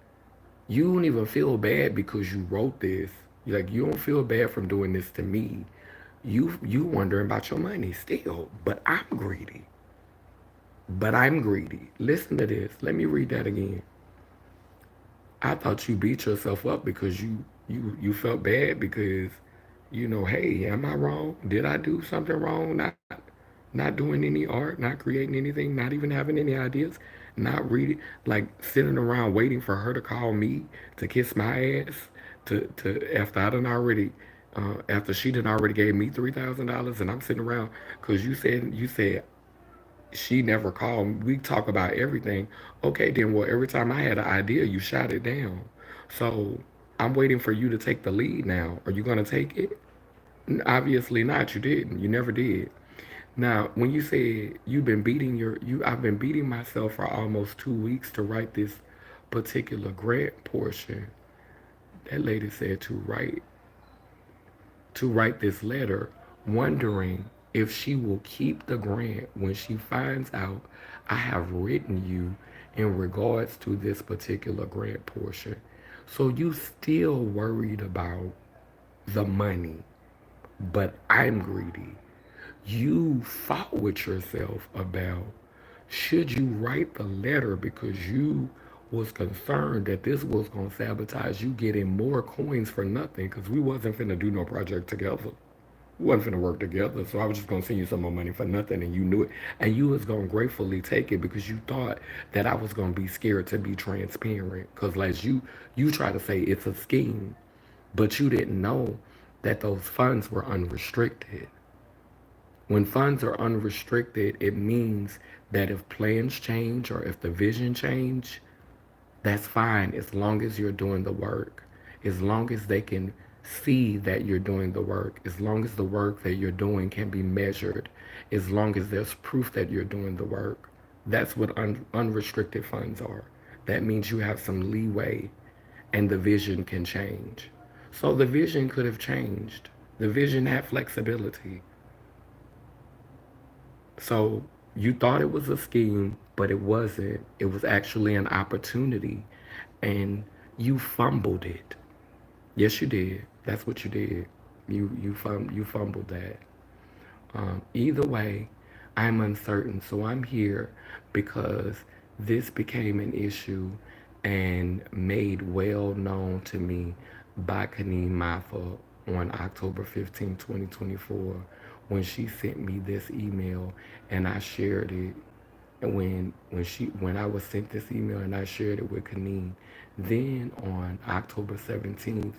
you don't even feel bad because you wrote this. Like, you don't feel bad from doing this to me. You wondering about your money still, but I'm greedy. But I'm greedy. Listen to this. Let me read that again. I thought you beat yourself up because you felt bad because, hey, am I wrong? Did I do something wrong? Not doing any art, not creating anything, not even having any ideas, not reading, like sitting around waiting for her to call me to kiss my ass to after she done already gave me $3,000 and I'm sitting around because you said she never called. We talk about everything. Okay, then, well, every time I had an idea, you shot it down. So I'm waiting for you to take the lead now. Are you going to take it? Obviously not. You didn't. You never did. Now, when you said I've been beating myself for almost 2 weeks to write this particular grant portion. That lady said to write this letter, wondering if she will keep the grant when she finds out I have written you in regards to this particular grant portion. So you still worried about the money, but I'm greedy. You fought with yourself about should you write the letter because you was concerned that this was going to sabotage you getting more coins for nothing because we wasn't finna do no project together. We wasn't finna work together, so I was just gonna send you some more money for nothing, and you knew it, and you was gonna gratefully take it because you thought that I was gonna be scared to be transparent. Cause like you try to say it's a scheme, but you didn't know that those funds were unrestricted. When funds are unrestricted, it means that if plans change or if the vision change, that's fine as long as you're doing the work. As long as they can see that you're doing the work. As long as the work that you're doing can be measured. As long as there's proof that you're doing the work. That's what unrestricted funds are. That means you have some leeway and the vision can change. So the vision could have changed. The vision had flexibility. So you thought it was a scheme, but it wasn't. It was actually an opportunity, and you fumbled it. Yes, you did. That's what you did. You fumbled that. Either way, I'm uncertain. So I'm here because this became an issue and made well known to me by Kaneen Mafa on October 15, 2024, when she sent me this email and I shared it. And when I was sent this email and I shared it with Kaneen, then on October 17th,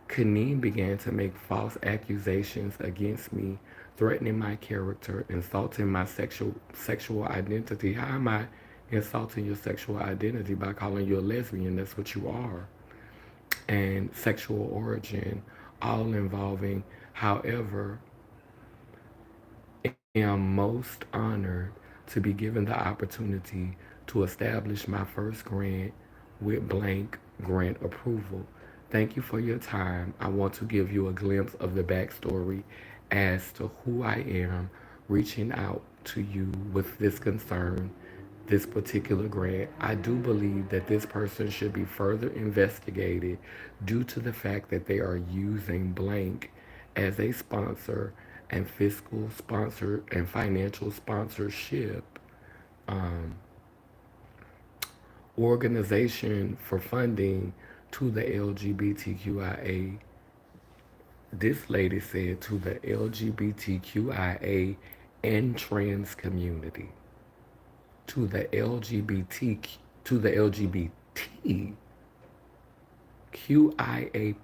Kaneem began to make false accusations against me, threatening my character, insulting my sexual identity. How am I insulting your sexual identity? By calling you a lesbian? That's what you are. And sexual origin, all involving However, I am most honored to be given the opportunity to establish my first grant with blank grant approval. Thank you for your time. I want to give you a glimpse of the backstory as to who I am reaching out to you with this concern, this particular grant. I do believe that this person should be further investigated due to the fact that they are using blank as a sponsor and fiscal sponsor and financial sponsorship organization for funding to the LGBTQIA. This lady said to the LGBTQIA and trans community, to the LGBTQIA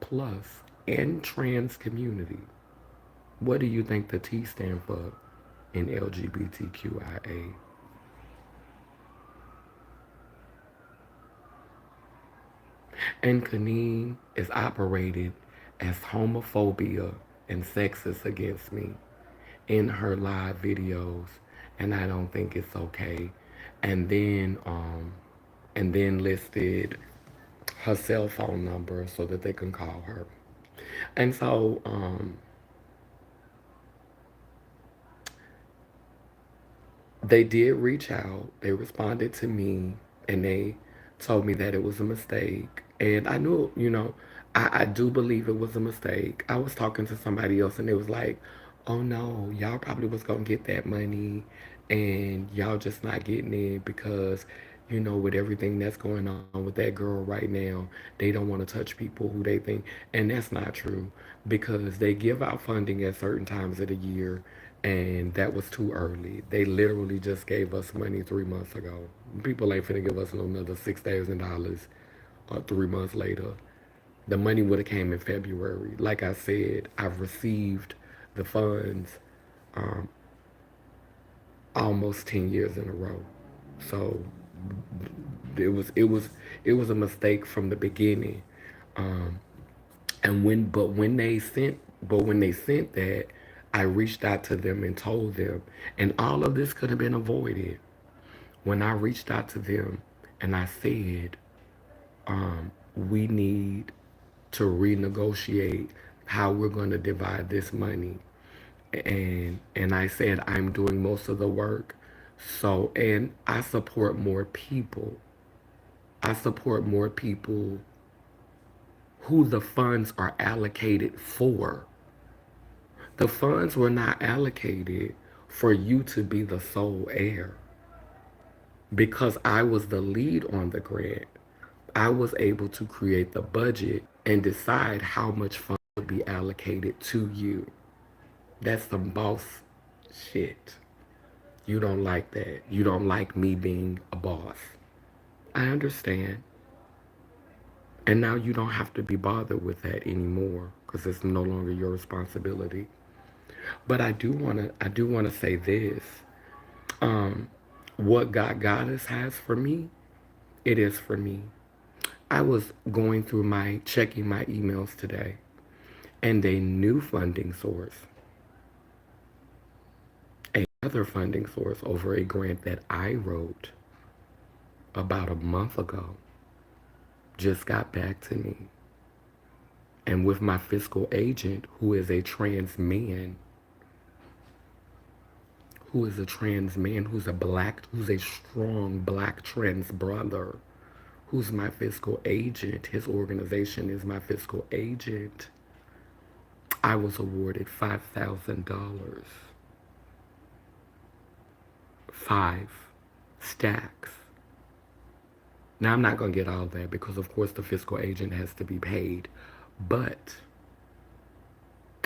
plus and trans community. What do you think the T stand for in LGBTQIA? And Kaneen is operated as homophobia and sexist against me in her live videos, and I don't think it's okay. And then listed her cell phone number so that they can call her. And so they did reach out. They responded to me, and they told me that it was a mistake. And I knew, I do believe it was a mistake. I was talking to somebody else, and it was like, oh no, y'all probably was going to get that money, and y'all just not getting it because, with everything that's going on with that girl right now, they don't want to touch people who they think. And that's not true because they give out funding at certain times of the year, and that was too early. They literally just gave us money 3 months ago. People ain't finna give us another $6,000 3 months later. The money would have came in February. Like I said, I've received the funds almost 10 years in a row. So it was it was it was a mistake from the beginning. Um, and when they sent that, I reached out to them and told them, and all of this could have been avoided when I reached out to them and I said, we need to renegotiate how we're going to divide this money. And I said I'm doing most of the work. So, and I support more people. I support more people who the funds are allocated for. The funds were not allocated for you to be the sole heir. Because I was the lead on the grant, I was able to create the budget and decide how much funds would be allocated to you. That's some boss shit. You don't like that. You don't like me being a boss. I understand. And now you don't have to be bothered with that anymore because it's no longer your responsibility. But I do wanna say this. Um, what God Goddess has for me, it is for me. I was going through checking my emails today, and a new funding source, another funding source over a grant that I wrote about a month ago, just got back to me. And with my fiscal agent, who's a strong black trans brother, who's my fiscal agent, his organization is my fiscal agent, I was awarded $5,000. 5 stacks. Now, I'm not going to get all that because, of course, the fiscal agent has to be paid. But,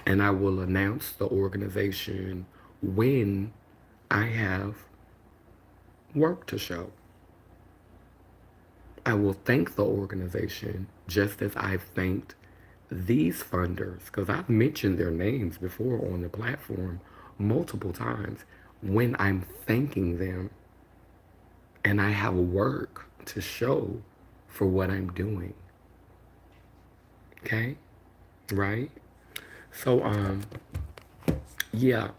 and I will announce the organization when I have work to show. I will thank the organization just as I've thanked these funders, because I've mentioned their names before on the platform multiple times when I'm thanking them and I have work to show for what I'm doing. Okay? Right? So yeah,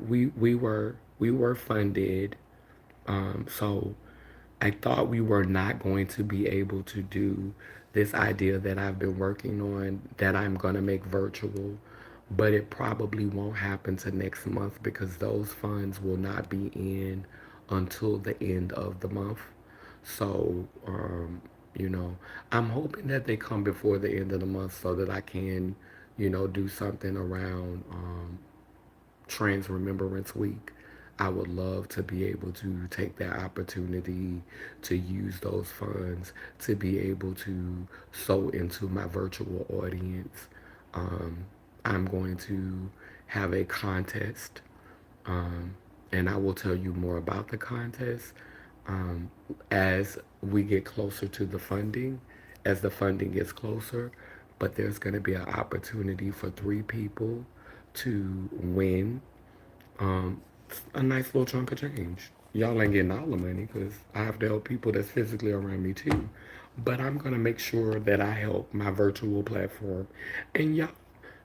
we were funded. So I thought we were not going to be able to do this idea that I've been working on that I'm going to make virtual, but it probably won't happen to next month because those funds will not be in until the end of the month. So, you know, I'm hoping that they come before the end of the month so that I can, do something around Trans Remembrance Week. I would love to be able to take that opportunity to use those funds to be able to sow into my virtual audience. Um, I'm going to have a contest, um, and I will tell you more about the contest um, as we get closer to the funding, as the funding gets closer. But there's going to be an opportunity for three people to win um, a nice little chunk of change. Y'all ain't getting all the money because I have to help people that's physically around me too. But I'm gonna make sure that I help my virtual platform. And y'all,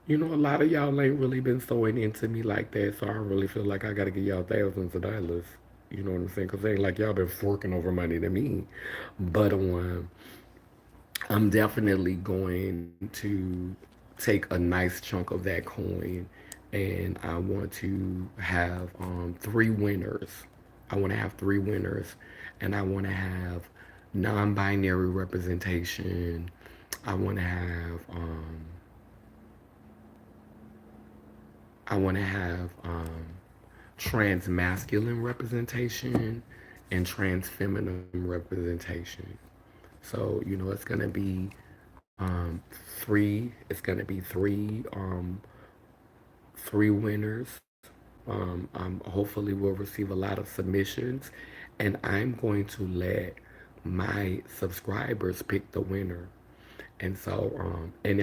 a lot of y'all ain't really been sewing into me like that, so I really feel like I gotta give y'all thousands of dollars. You know what I'm saying? Because it ain't like y'all been forking over money to me. But I'm definitely going to take a nice chunk of that coin and I want to have three winners. I want to have three winners and I want to have non binary representation. I want to have I want to have trans masculine representation and trans feminine representation. So, it's going to be it's going to be three winners. Hopefully, we'll receive a lot of submissions, and I'm going to let my subscribers pick the winner. And so, and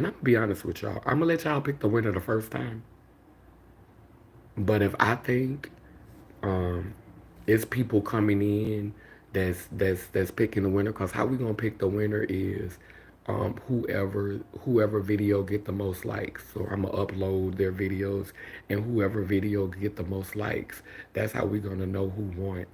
I'm gonna be honest with y'all, I'm gonna let y'all pick the winner the first time. But if I think um, it's people coming in that's picking the winner, because how we gonna pick the winner is whoever video get the most likes. So I'm gonna upload their videos, and whoever video get the most likes, that's how we gonna know who won.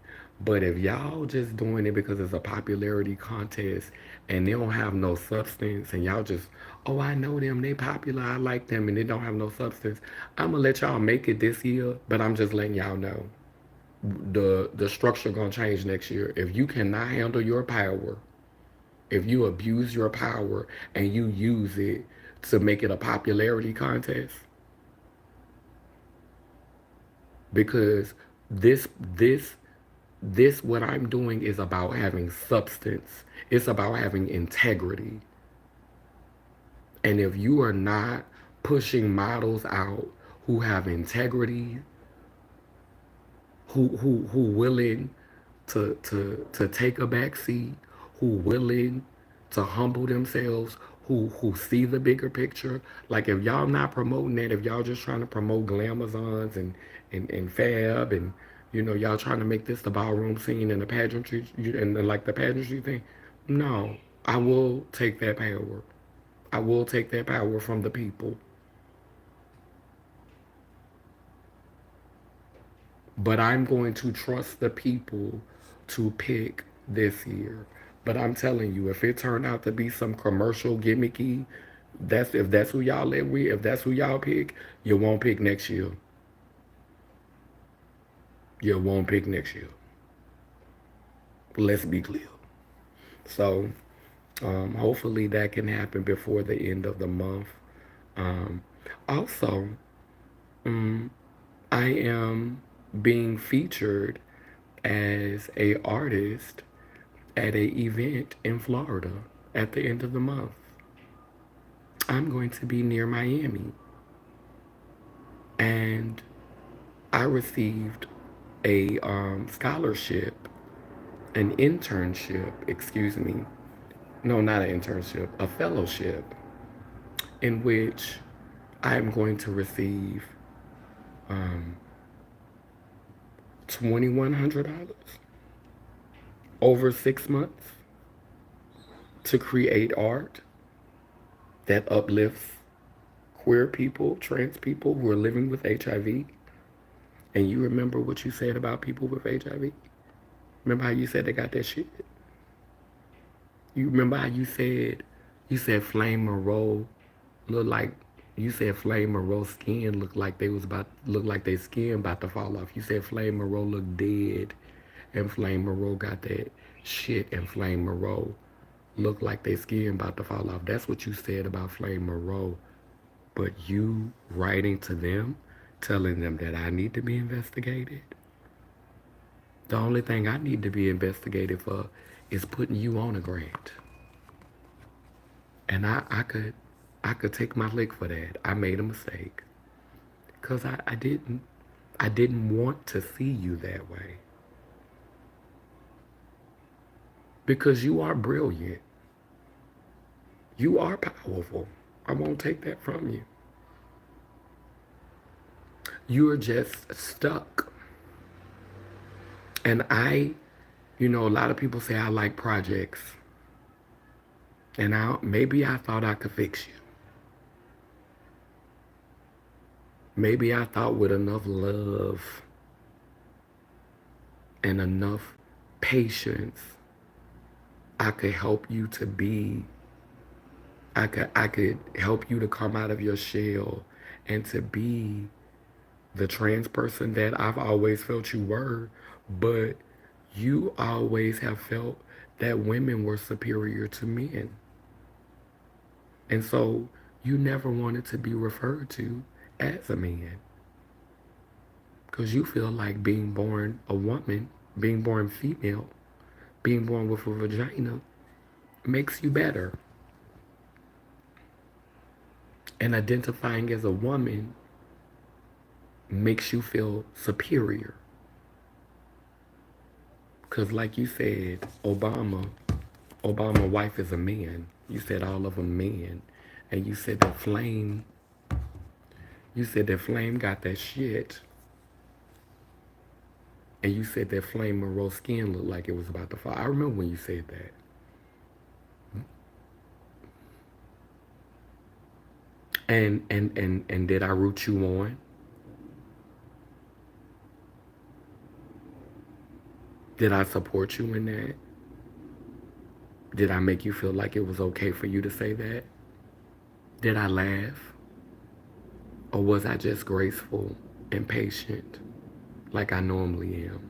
But if y'all just doing it because it's a popularity contest and they don't have no substance, and y'all just, oh, I know them, they popular, I like them, and they don't have no substance, I'm gonna let y'all make it this year, but I'm just letting y'all know the structure gonna change next year. If you cannot handle your power, if you abuse your power and you use it to make it a popularity contest, because this this this what I'm doing is about having substance. It's about having integrity. And if you are not pushing models out who have integrity, who willing to take a back seat, who willing to humble themselves, who see the bigger picture. Like if y'all not promoting that, if y'all just trying to promote glamazons and fab and y'all trying to make this the ballroom scene and the pageantry and like the pageantry thing, no, I will take that power. I will take that power from the people. But I'm going to trust the people to pick this year. But I'm telling you, if it turned out to be some commercial gimmicky, that's who y'all live with, if that's who y'all pick, you won't pick next year. You won't pick next year. Let's be clear. So hopefully that can happen before the end of the month. Um, Also, I am being featured as a artist at a event in Florida at the end of the month. I'm going to be near Miami. And I received a scholarship, an internship, excuse me. No, not an internship, a fellowship in which I'm going to receive um, $2,100 over 6 months to create art that uplifts queer people, trans people who are living with HIV, and you remember what you said about people with HIV? Remember how you said they got that shit? You remember how you said Flame Monroe look like, you said Flame Monroe skin looked like their skin about to fall off. You said Flame Monroe looked dead, and Flame Monroe got that shit, and Flame Monroe looked like their skin about to fall off. That's what you said about Flame Monroe. But you writing to them, telling them that I need to be investigated. The only thing I need to be investigated for is putting you on a grant. And I could take my lick for that. I made a mistake. Cause I didn't want to see you that way. Because you are brilliant. You are powerful. I won't take that from you. You're just stuck. And a lot of people say I like projects. And maybe I thought I could fix you. Maybe I thought with enough love and enough patience, I could help you to be, I could help you to come out of your shell and to be the trans person that I've always felt you were, but you always have felt that women were superior to men. And so you never wanted to be referred to as a man because you feel like being born a woman, being born female, being born with a vagina makes you better. And identifying as a woman makes you feel superior. Because like you said, Obama wife is a man. You said all of them men. And you said that Flame got that shit. And you said that Flame Monroe skin looked like it was about to fall. I remember when you said that. And did I root you on? Did I support you in that? Did I make you feel like it was okay for you to say that? Did I laugh? Or was I just graceful and patient like I normally am?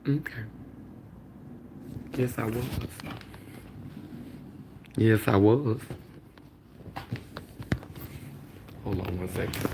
Okay. Yes, I was. Yes, I was. Hold on one second.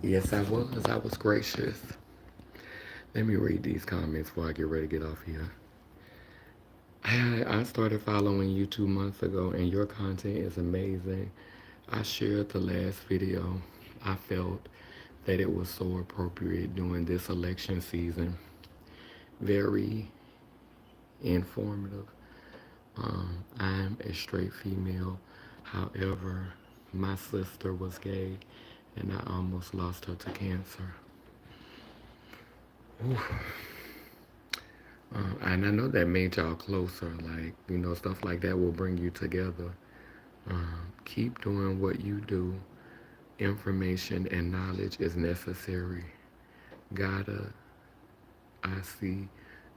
Yes, I was. I was gracious. Let me read these comments before I get ready to get off here. I started following you 2 months ago, and your content is amazing. I shared the last video. I felt that it was so appropriate during this election season. Very informative. I'm a straight female. However, my sister was gay, and I almost lost her to cancer. And I know that made y'all closer. Like, stuff like that will bring you together. Keep doing what you do. Information and knowledge is necessary. Gotta, I see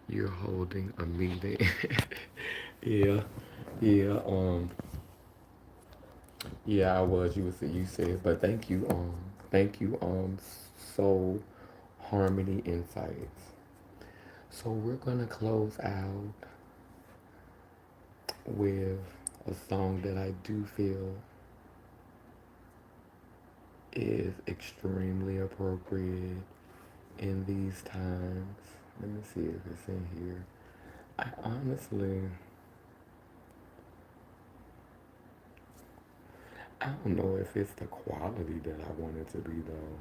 you're holding a meeting. Yeah, yeah. Yeah, I was. You said, but thank you, Soul Harmony Insights. So we're gonna close out with a song that I do feel is extremely appropriate in these times. Let me see if it's in here. I honestly, I don't know if it's the quality that I want it to be though.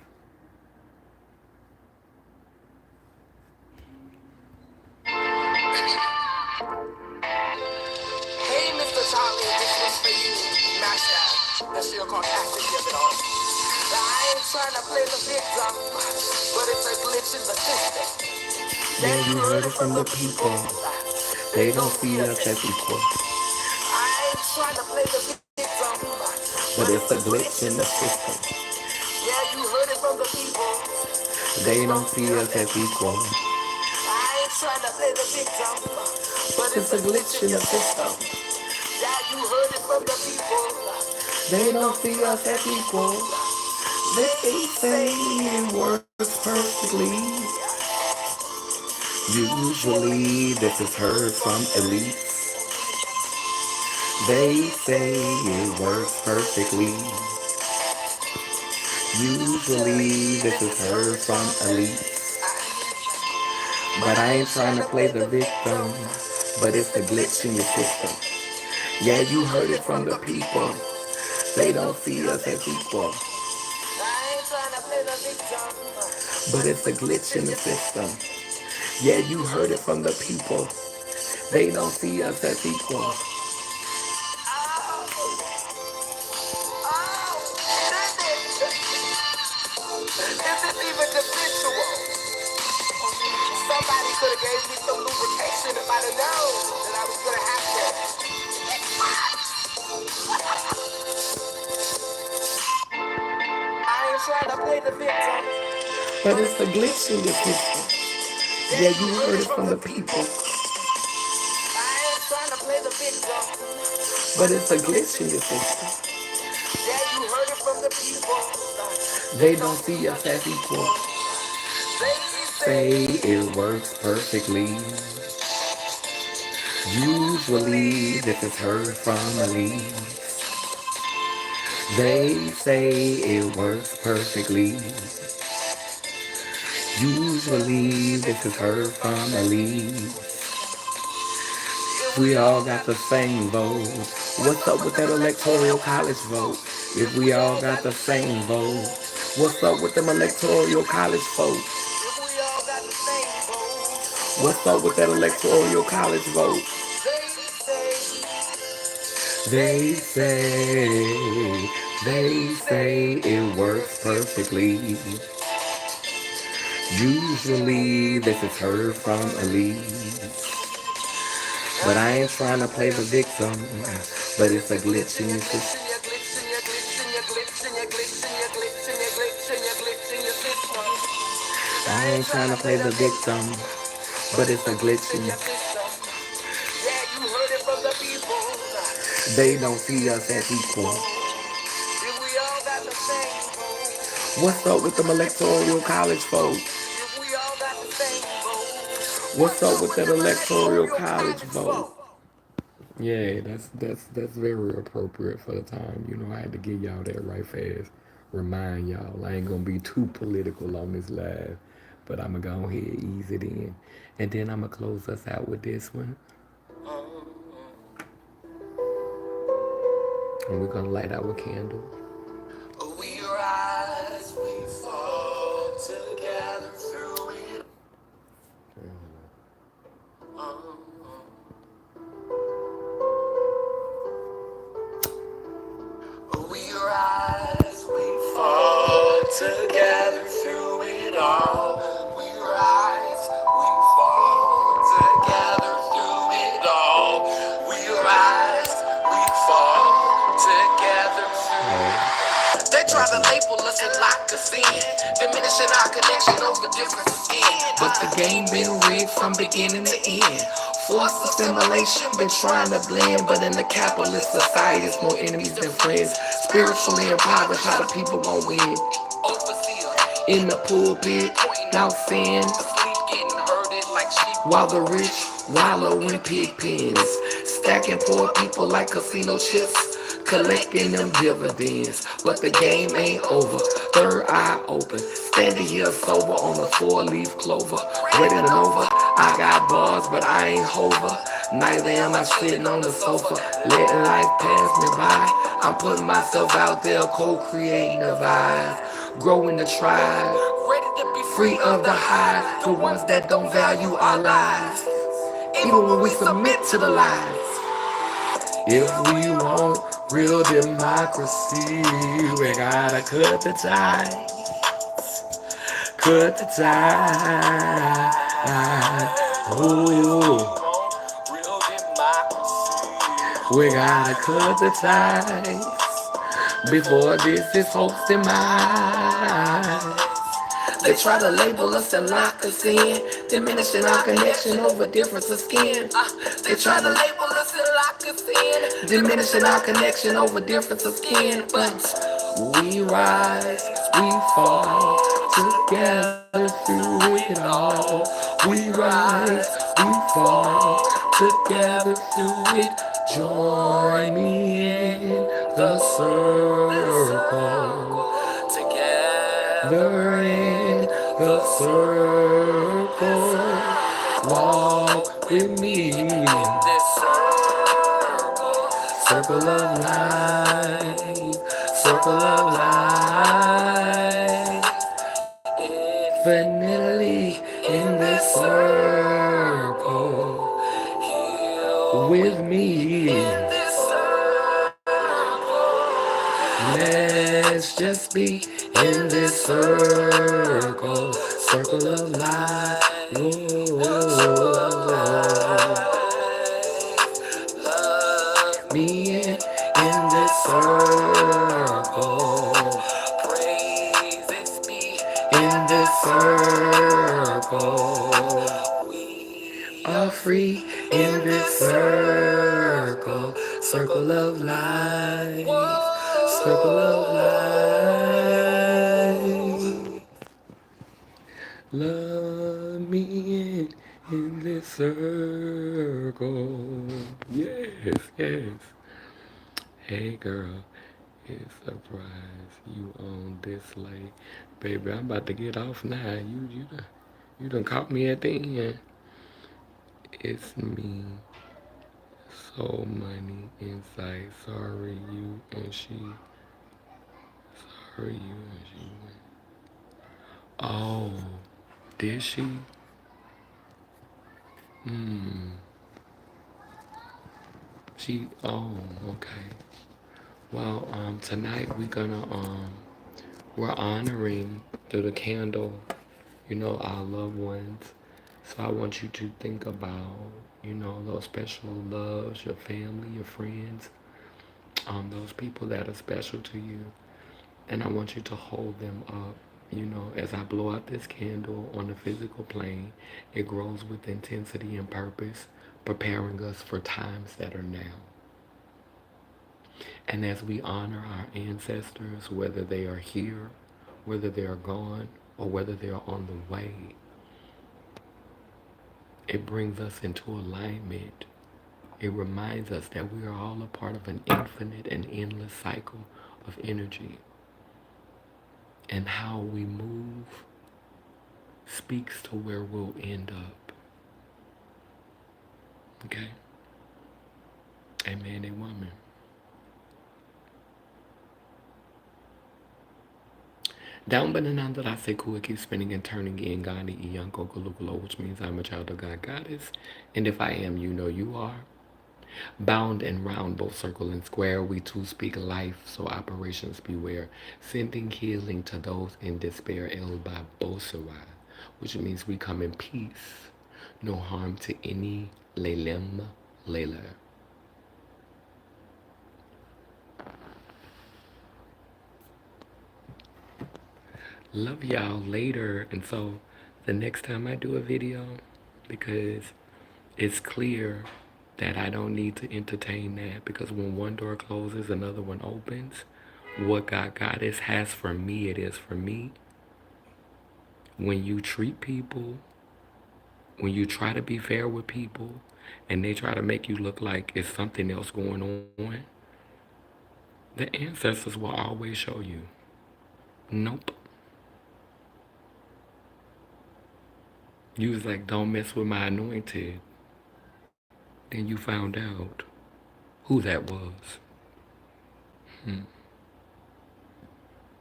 Hey, Mr. Charlie, this one's for you. Masha, that shit called Active Give It All. Now, I ain't trying to play the victim, but it's a glitch in the system. Yeah, you heard it from the people. They don't see us as equal. I ain't trying to play the victim, but it's a glitch in the system. Yeah, you heard it from the people. They don't see us as equal. I ain't trying to play the victim, but it's a glitch in the system. Yeah, you heard it from the people. They don't see us as equal. They say it works perfectly. Usually this is heard from elites. They say it works perfectly. Usually this is heard from elites. But I ain't trying to play the victim. But it's the glitch in your system. Yeah, you heard it from the people. They don't see us as equal. I ain't trying to play the victim. But it's a glitch in the system. Yeah, you heard it from the people. They don't see us as equal. Is this even consensual? Somebody could have gave me some lubrication if I'd have known that I was gonna have to. I ain't trying to play the victim, but it's a glitch in the system. Yeah, you heard it from the people. I ain't trying to play the victim, but it's a glitch in the system. Yeah, you heard it from the people. They don't see us as equal. They say it works perfectly. Usually this is heard from elites. They say it works perfectly. Usually this is heard from elites. We all got the same vote. What's up with that electoral college vote? If we all got the same vote, what's up with them electoral college vote? If we all got the same vote, what's up with that electoral college vote? They say, they say it works perfectly. Usually this is heard from elites. But I ain't trying to play the victim, but it's a glitch in your system. I ain't trying to play the victim, but it's a glitch in your system. Yeah, you heard it from the people. They don't see us as equal. If we all got the same vote, what's up with them electoral college vote? If we all got the same vote, what's up with that electoral college vote? Yeah, that's very appropriate for the time. You know, I had to give y'all that right fast. Remind y'all, I ain't gonna be too political on this live, but I'ma go ahead ease it in, and then I'ma close us out with this one, and we're gonna light our candle. We rise, we fall together through it. We rise, we fall together through it all. We rise, we fall together through it all. We rise, we fall together through it all. They try to label us and lock us in, diminishing our connection over differences in. But the game been rigged from beginning to end. Forced assimilation, been trying to blend, but in the capitalist society, it's more enemies than friends. Spiritually impoverished, how the people gon' win? In the pulpit, now sin. While the rich wallow in pig pens, stacking poor people like casino chips, collecting them dividends. But the game ain't over. Third eye open, standing here sober on a four-leaf clover, ready to over. I got bars, but I ain't hover. Neither am I sitting on the sofa, letting life pass me by. I'm putting myself out there, co-creating a vibe, growing the tribe, free of the hive, the ones that don't value our lives, even when we submit to the lies. If we want real democracy, we gotta cut the tie, cut the tie. Ooh, we gotta cut the ties before this is hosting mine. They try to label us and lock us in, diminishing our connection over difference of skin. They try to label us and lock us in, diminishing our connection over difference of skin. But we rise, we fall, together through it all. We rise, we fall, together through it. Join me in the circle. Together in the circle, walk with me in this circle of life, circle of life. Infinitely in this circle, with me. Let's just be in this circle, circle of life. Love me in this circle. Praises be in this circle. We are free in this circle, circle of life, circle of life. Love me in this circle. Yes, yes. Hey girl, it's surprise you on this late. Baby, I'm about to get off now. You done caught me at the end. It's me. Soul money inside. Sorry you and she. Sorry you and she went. Oh, did she? Oh, okay. Well, tonight we're honoring through the candle, our loved ones. So I want you to think about, those special loves, your family, your friends, those people that are special to you. And I want you to hold them up. As I blow out this candle on the physical plane, it grows with intensity and purpose, preparing us for times that are now. And as we honor our ancestors, whether they are here, whether they are gone, or whether they are on the way, it brings us into alignment. It reminds us that we are all a part of an infinite and endless cycle of energy. And how we move speaks to where we'll end up. Okay? A man, a woman. Down Banananda I say cool, keep spinning and turning in Gandhi Iyanko Gulugolo, which means I'm a child of God Goddess. And if I am, you know you are. Bound and round, both circle and square, we too speak life, so operations beware. Sending healing to those in despair, El Babosawai, which means we come in peace. No harm to any, Lelem Lela. Love y'all later. And so the next time I do a video, because it's clear that I don't need to entertain that, because when one door closes, another one opens. what God Goddess has for me, it is for me. When you treat people, when you try to be fair with people, and they try to make you look like it's something else going on, the ancestors will always show you. Nope. You was like, don't mess with my anointed. Then you found out who that was.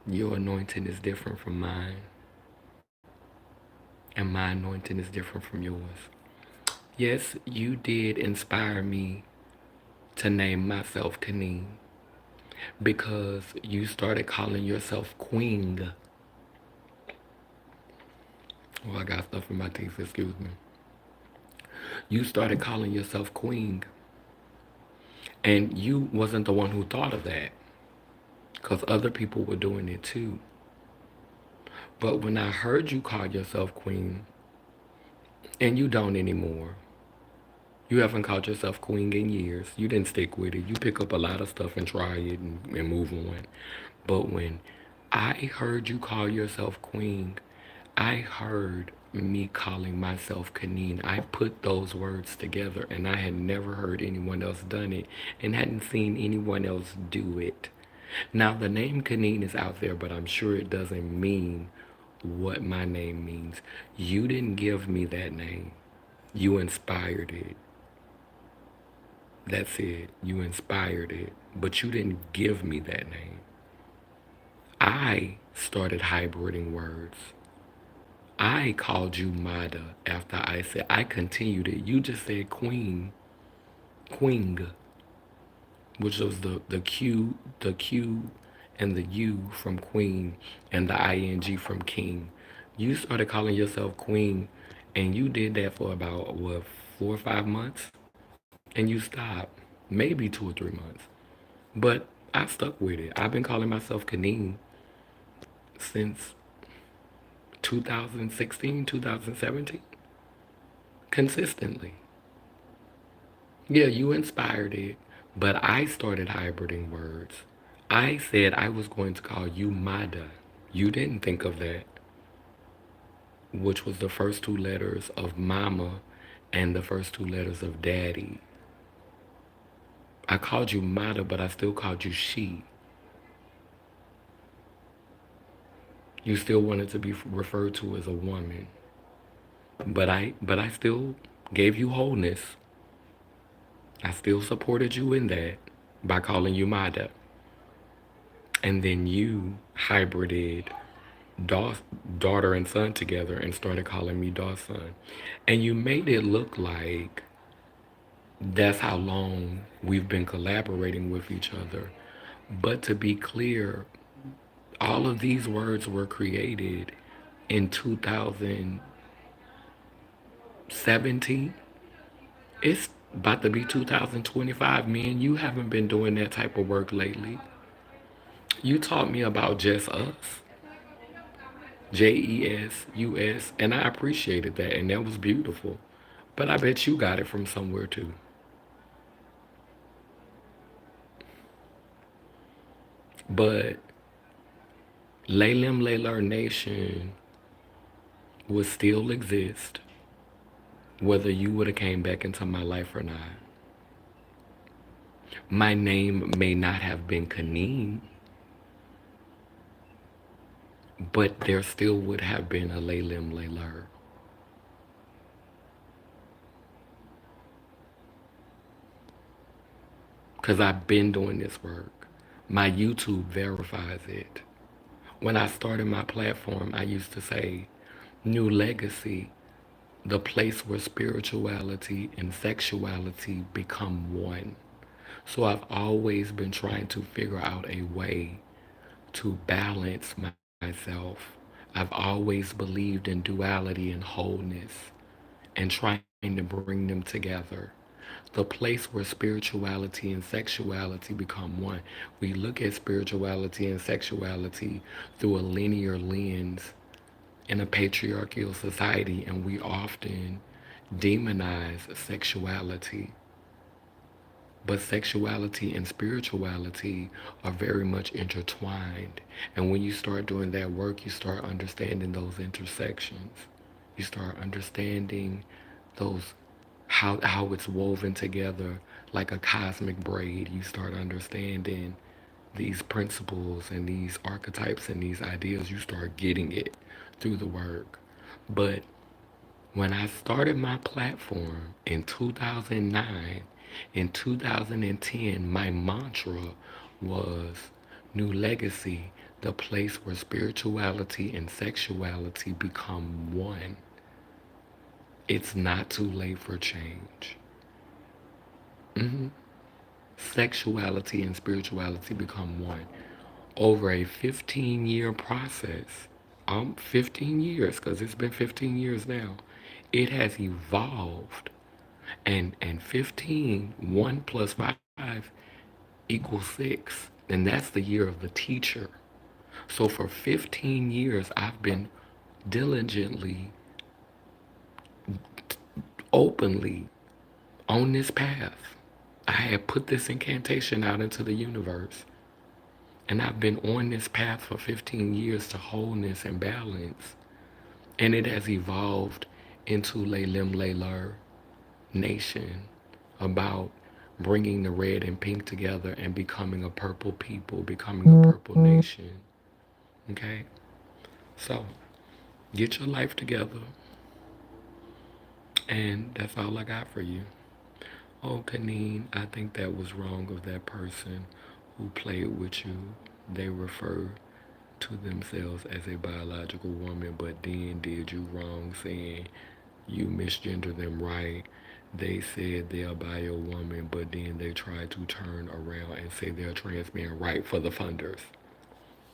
Your anointing is different from mine, and my anointing is different from yours. Yes, you did inspire me to name myself Kaneen because you started calling yourself Queen. Oh, I got stuff in my teeth, excuse me. You started calling yourself Queen, and you wasn't the one who thought of that because other people were doing it too. But when I heard you call yourself Queen, and you don't anymore, you haven't called yourself Queen in years. You didn't stick with it. You pick up a lot of stuff and try it and move on. But when I heard you call yourself Queen, I heard me calling myself Kaneen. I put those words together and I had never heard anyone else done it and hadn't seen anyone else do it. Now the name Kaneen is out there, but I'm sure it doesn't mean what my name means. You didn't give me that name. You inspired it. That's it. You inspired it. But you didn't give me that name. I started hybriding words. I called you Mada after I said I continued it. You just said Queen, which was the Q and the U from Queen and the ing from King. You started calling yourself Queen and you did that for about what 4 or 5 months and you stopped. Maybe 2 or 3 months. But I stuck with it. I've been calling myself Kaneen since 2016, 2017. Consistently. Yeah, you inspired it, but I started hybriding words. I said I was going to call you Mada. You didn't think of that, which was the first 2 letters of mama and the first 2 letters of daddy. I called you Mada, but I still called you she. You still wanted to be referred to as a woman. But I still gave you wholeness. I still supported you in that by calling you Mada. And then you hybrided daughter and son together and started calling me Dawson. And you made it look like that's how long we've been collaborating with each other. But to be clear, all of these words were created in 2017. It's about to be 2025. Me and you haven't been doing that type of work lately. You taught me about Just Us, JESUS, and I appreciated that, and that was beautiful. But I bet you got it from somewhere too. But Laylim Layler Nation would still exist whether you would have came back into my life or not. My name may not have been Kaneen, but there still would have been a Laylim Layler. Because I've been doing this work. My YouTube verifies it. When I started my platform, I used to say, New Legacy, the place where spirituality and sexuality become one. So I've always been trying to figure out a way to balance myself. I've always believed in duality and wholeness and trying to bring them together. The place where spirituality and sexuality become one. We look at spirituality and sexuality through a linear lens in a patriarchal society, and we often demonize sexuality. But sexuality and spirituality are very much intertwined. And when you start doing that work, you start understanding those intersections. You start understanding those how it's woven together like a cosmic braid. You start understanding these principles and these archetypes and these ideas. You start getting it through the work. But when I started my platform in 2009, in 2010, my mantra was New Legacy, the place where spirituality and sexuality become one. It's not too late for change. Sexuality and spirituality become one. Over a 15-year process, 15 years, because it's been 15 years now, it has evolved. And 15, 1 plus 5 equals 6. And that's the year of the teacher. So for 15 years, I've been diligently, openly on this path. I had put this incantation out into the universe. And I've been on this path for 15 years to wholeness and balance. And it has evolved into Laylim Layler Nation, about bringing the red and pink together and becoming a purple people, becoming a purple nation. Okay? So, get your life together. And that's all I got for you. Oh, Kaneen, I think that was wrong of that person who played with you. They refer to themselves as a biological woman, but then did you wrong saying you misgender them right. They said they're a bio woman, but then they try to turn around and say they're trans men right for the funders.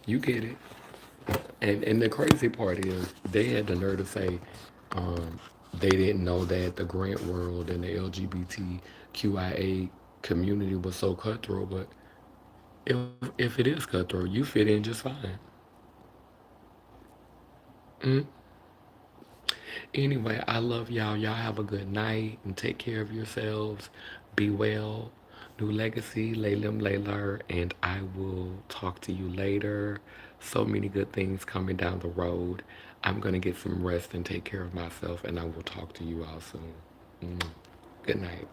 You get it. And the crazy part is they had the nerve to say they didn't know that the grant world and the LGBTQIA community was so cutthroat, but if it is cutthroat, you fit in just fine. Anyway, I love y'all. Y'all have a good night and take care of yourselves. Be well. New Legacy, Laylim Layler, and I will talk to you later. So many good things coming down the road. I'm going to get some rest and take care of myself, and I will talk to you all soon. Good night.